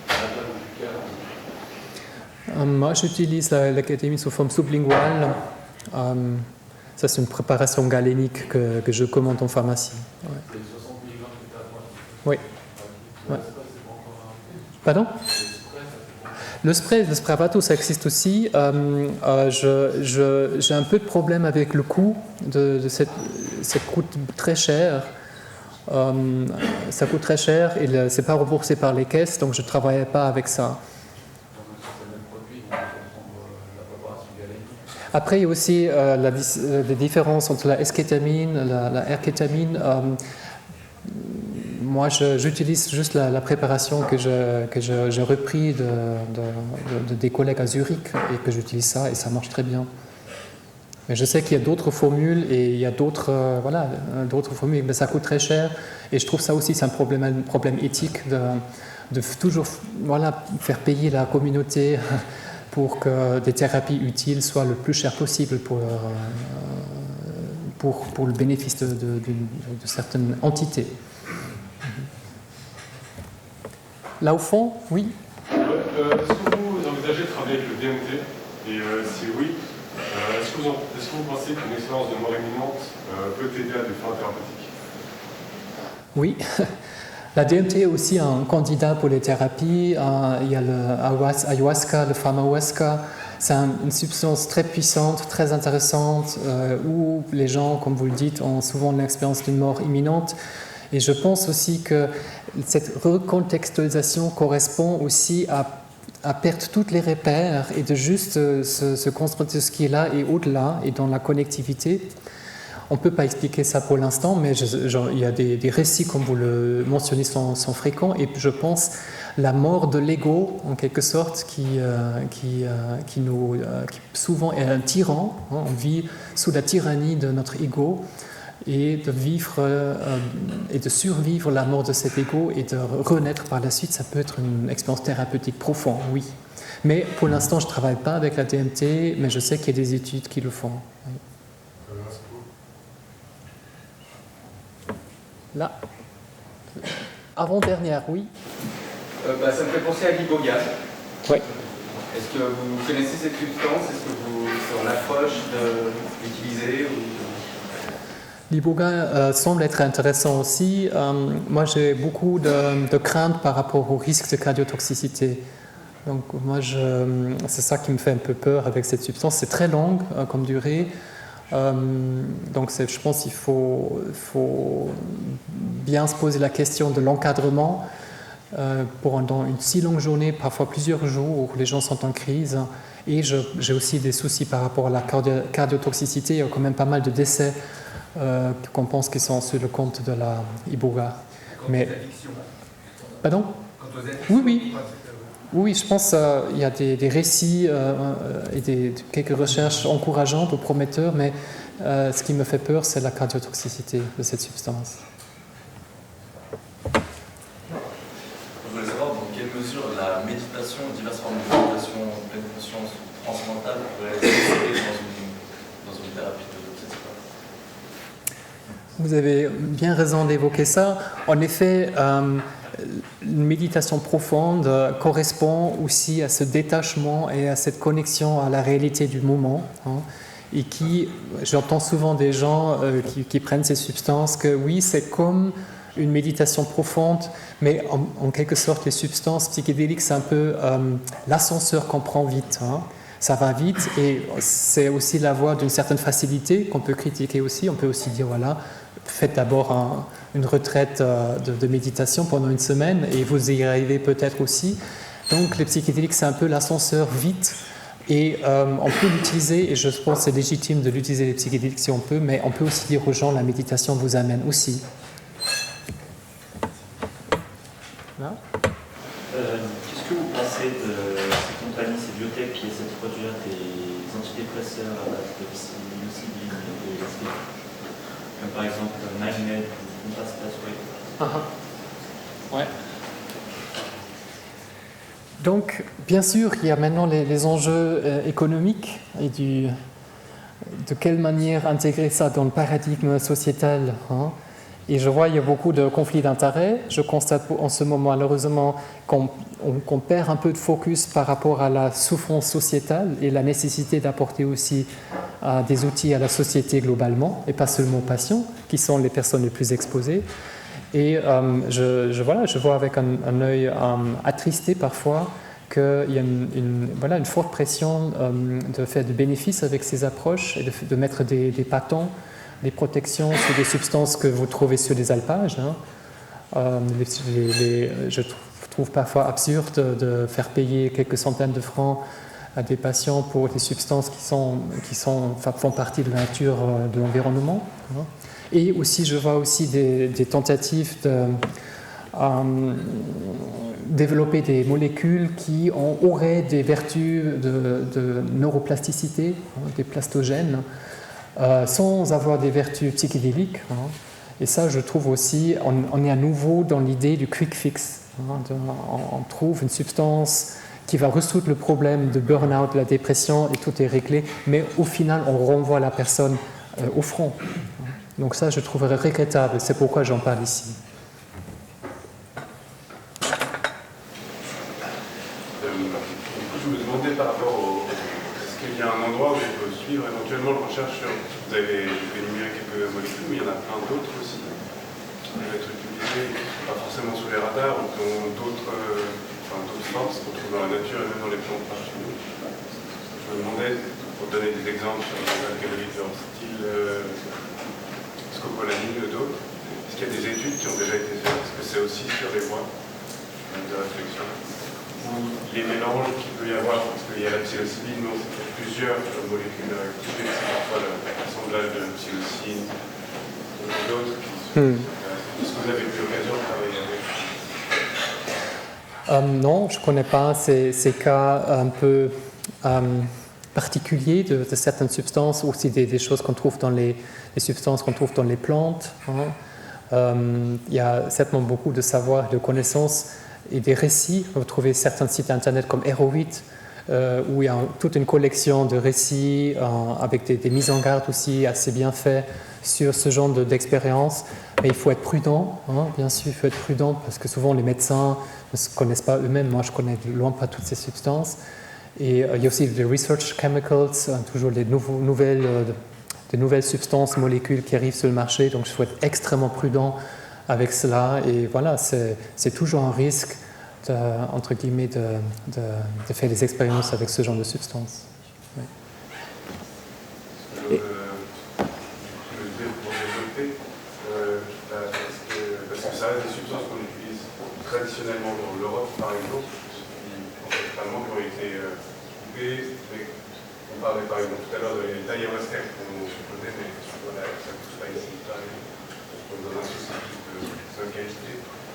à la place du cœur. Moi, j'utilise la kétamine sous forme sublinguale. Ça, c'est une préparation galénique que je commande en pharmacie. Ouais. C'est 60 mg que tu as. Oui. Ouais. Pardon ? Le spravato, ça existe aussi. J'ai un peu de problème avec le coût. Ça coûte très cher. Ça coûte très cher et ce n'est pas remboursé par les caisses, donc je ne travaillais pas avec ça. Après, il y a aussi la différence entre la S-kétamine et la R-kétamine. Moi, j'utilise juste la préparation que j'ai repris des collègues à Zurich et que j'utilise ça et ça marche très bien. Mais je sais qu'il y a d'autres formules et il y a d'autres formules, mais ça coûte très cher et je trouve ça aussi c'est un problème éthique de toujours faire payer la communauté pour que des thérapies utiles soient le plus cher possible pour le bénéfice de certaines entités. Là au fond, oui. Est-ce que vous envisagez de travailler avec le DMT? Et si oui, est-ce que vous pensez qu'une expérience de mort imminente peut aider à des fins thérapeutiques? Oui. La DMT est aussi un candidat pour les thérapies. Il y a le ayahuasca, le pharmahuasca. C'est une substance très puissante, très intéressante, où les gens, comme vous le dites, ont souvent l'expérience d'une mort imminente. Et je pense aussi que cette recontextualisation correspond aussi à perdre tous les repères et de juste se construire de ce qui est là et au-delà et dans la connectivité. On ne peut pas expliquer ça pour l'instant, mais il y a des récits, comme vous le mentionnez, sont fréquents. Et je pense la mort de l'ego, en quelque sorte, qui souvent est un tyran. On vit sous la tyrannie de notre ego. Et de vivre et de survivre la mort de cet ego et de renaître par la suite, ça peut être une expérience thérapeutique profonde, oui. Mais pour l'instant, je ne travaille pas avec la DMT, mais je sais qu'il y a des études qui le font. Oui. Là. Avant-dernière, oui. Ça me fait penser à l'iboga. Oui. Est-ce que vous connaissez cette substance? Est-ce que c'est en approche d'utiliser L'iboga semble être intéressant aussi. Moi, j'ai beaucoup de craintes par rapport au risque de cardiotoxicité. Donc, moi, c'est ça qui me fait un peu peur avec cette substance. C'est très long comme durée. Donc, je pense qu'il faut bien se poser la question de l'encadrement. Pendant une si longue journée, parfois plusieurs jours, où les gens sont en crise. Et j'ai aussi des soucis par rapport à la cardiotoxicité. Il y a quand même pas mal de décès qu'on pense qu'ils sont sur le compte de la iboga. Mais pardon? Oui, je pense qu'il y a des récits et quelques recherches encourageantes ou prometteurs, mais ce qui me fait peur, c'est la cardiotoxicité de cette substance. Je voulais savoir dans quelle mesure la méditation, diverses formes de méditation, pleine conscience ou transcendantale pourraient être dans une thérapie de cette sorte. Vous avez bien raison d'évoquer ça. En effet, une méditation profonde correspond aussi à ce détachement et à cette connexion à la réalité du moment. Et j'entends souvent des gens qui prennent ces substances que oui, c'est comme une méditation profonde, mais en quelque sorte, les substances psychédéliques, c'est un peu l'ascenseur qu'on prend vite. Ça va vite et c'est aussi la voie d'une certaine facilité qu'on peut critiquer aussi. On peut aussi dire, voilà, faites d'abord une retraite de méditation pendant une semaine et vous y arrivez peut-être aussi. Donc les psychédéliques, c'est un peu l'ascenseur vite et on peut l'utiliser, et je pense que c'est légitime de l'utiliser les psychédéliques si on peut, mais on peut aussi dire aux gens, la méditation vous amène aussi. Là. Qu'est-ce que vous pensez de ces compagnies, ces biotech qui essaient de produire des antidépresseurs à base de psilocybine et de LSD, comme par exemple MindMed ou Compass Pathway? Ouais. Donc, bien sûr, il y a maintenant les enjeux économiques et de quelle manière intégrer ça dans le paradigme sociétal. Et je vois qu'il y a beaucoup de conflits d'intérêts. Je constate en ce moment, malheureusement, qu'on perd un peu de focus par rapport à la souffrance sociétale et la nécessité d'apporter aussi des outils à la société globalement, et pas seulement aux patients, qui sont les personnes les plus exposées. Et je vois avec un œil attristé parfois qu'il y a une forte pression de faire de bénéfices avec ces approches et de mettre des bâtons, des protections sur des substances que vous trouvez sur les alpages. Je trouve parfois absurde de faire payer quelques centaines de francs à des patients pour des substances qui font partie de la nature de l'environnement. Et aussi, je vois aussi des tentatives de développer des molécules qui auraient des vertus de neuroplasticité, des plastogènes, sans avoir des vertus psychédéliques. Et ça, je trouve aussi, on est à nouveau dans l'idée du quick fix. On trouve une substance qui va résoudre le problème de burn-out, de la dépression, et tout est réglé, mais au final, on renvoie la personne au front. Donc ça, je trouverais regrettable, c'est pourquoi j'en parle ici. Je me demandais par rapport au... Est-ce qu'il y a un endroit où on peut suivre éventuellement le recherche sur... Vous avez énuméré quelques molécules, mais il y en a plein d'autres aussi qui peuvent être utilisées, pas forcément sous les radars, ou qui ont d'autres forces qu'on trouve dans la nature et même dans les plantes par chez nous. Je me demandais, pour donner des exemples sur les alcaloïdes, genre style scopolamine ou d'autres, est-ce qu'il y a des études qui ont déjà été faites? Est-ce que c'est aussi sur les voies de réflexion? Les mélanges qu'il peut y avoir, parce qu'il y a la psilocybine, mais on sait qu'il y a plusieurs molécules actives, c'est parfois l'assemblage de la psilocine, ou d'autres qui sont intéressants. Est-ce que vous avez eu l'occasion de travailler avec? Non, je ne connais pas ces cas un peu particuliers de certaines substances, aussi des choses qu'on trouve dans les substances qu'on trouve dans les plantes. Il y a certainement beaucoup de savoir, de connaissances et des récits. Vous trouvez certains sites internet comme Hero8, où il y a toute une collection de récits avec des mises en garde aussi assez bien faites sur ce genre d'expérience. Mais il faut être prudent, bien sûr, il faut être prudent parce que souvent les médecins ne se connaissent pas eux-mêmes. Moi, je ne connais loin pas toutes ces substances. Et il y a aussi les research chemicals, toujours des nouvelles substances, molécules qui arrivent sur le marché. Donc, il faut être extrêmement prudent avec cela. Et voilà, c'est toujours un risque, entre guillemets, de faire des expériences avec ce genre de substances. Oui. Parce que ça reste des substances qu'on utilise traditionnellement dans l'Europe, par exemple, qui ont été coupées. On parlait par exemple tout à l'heure de l'ayahuasca qu'on supposait, mais voilà, ça ne pousse pas ici, dans un souci de qualité.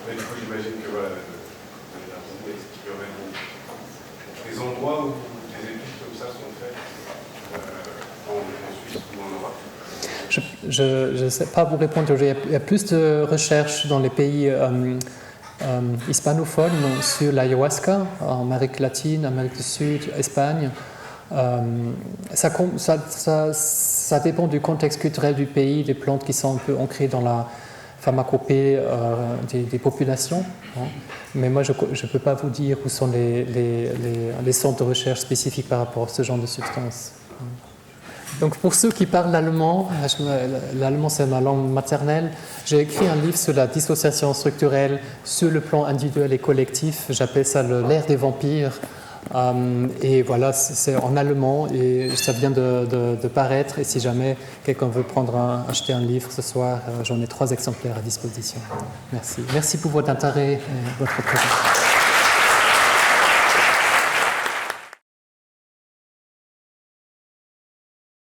Mais du coup, j'imagine que voilà, il y aurait des endroits où des études comme ça sont faites en Suisse ou en Europe. Je ne sais pas vous répondre. Il y a plus de recherches dans les pays hispanophones sur l'ayahuasca, en Amérique latine, Amérique du Sud, Espagne. Ça dépend du contexte culturel du pays, des plantes qui sont un peu ancrées dans la pharmacopée des populations. Mais moi, je ne peux pas vous dire où sont les centres de recherche spécifiques par rapport à ce genre de substances. Donc pour ceux qui parlent l'allemand, l'allemand c'est ma langue maternelle, j'ai écrit un livre sur la dissociation structurelle sur le plan individuel et collectif. J'appelle ça l'ère des vampires. Et voilà, c'est en allemand et ça vient de paraître. Et si jamais quelqu'un veut acheter un livre ce soir, j'en ai 3 exemplaires à disposition. Merci. Merci pour votre intérêt et votre présence.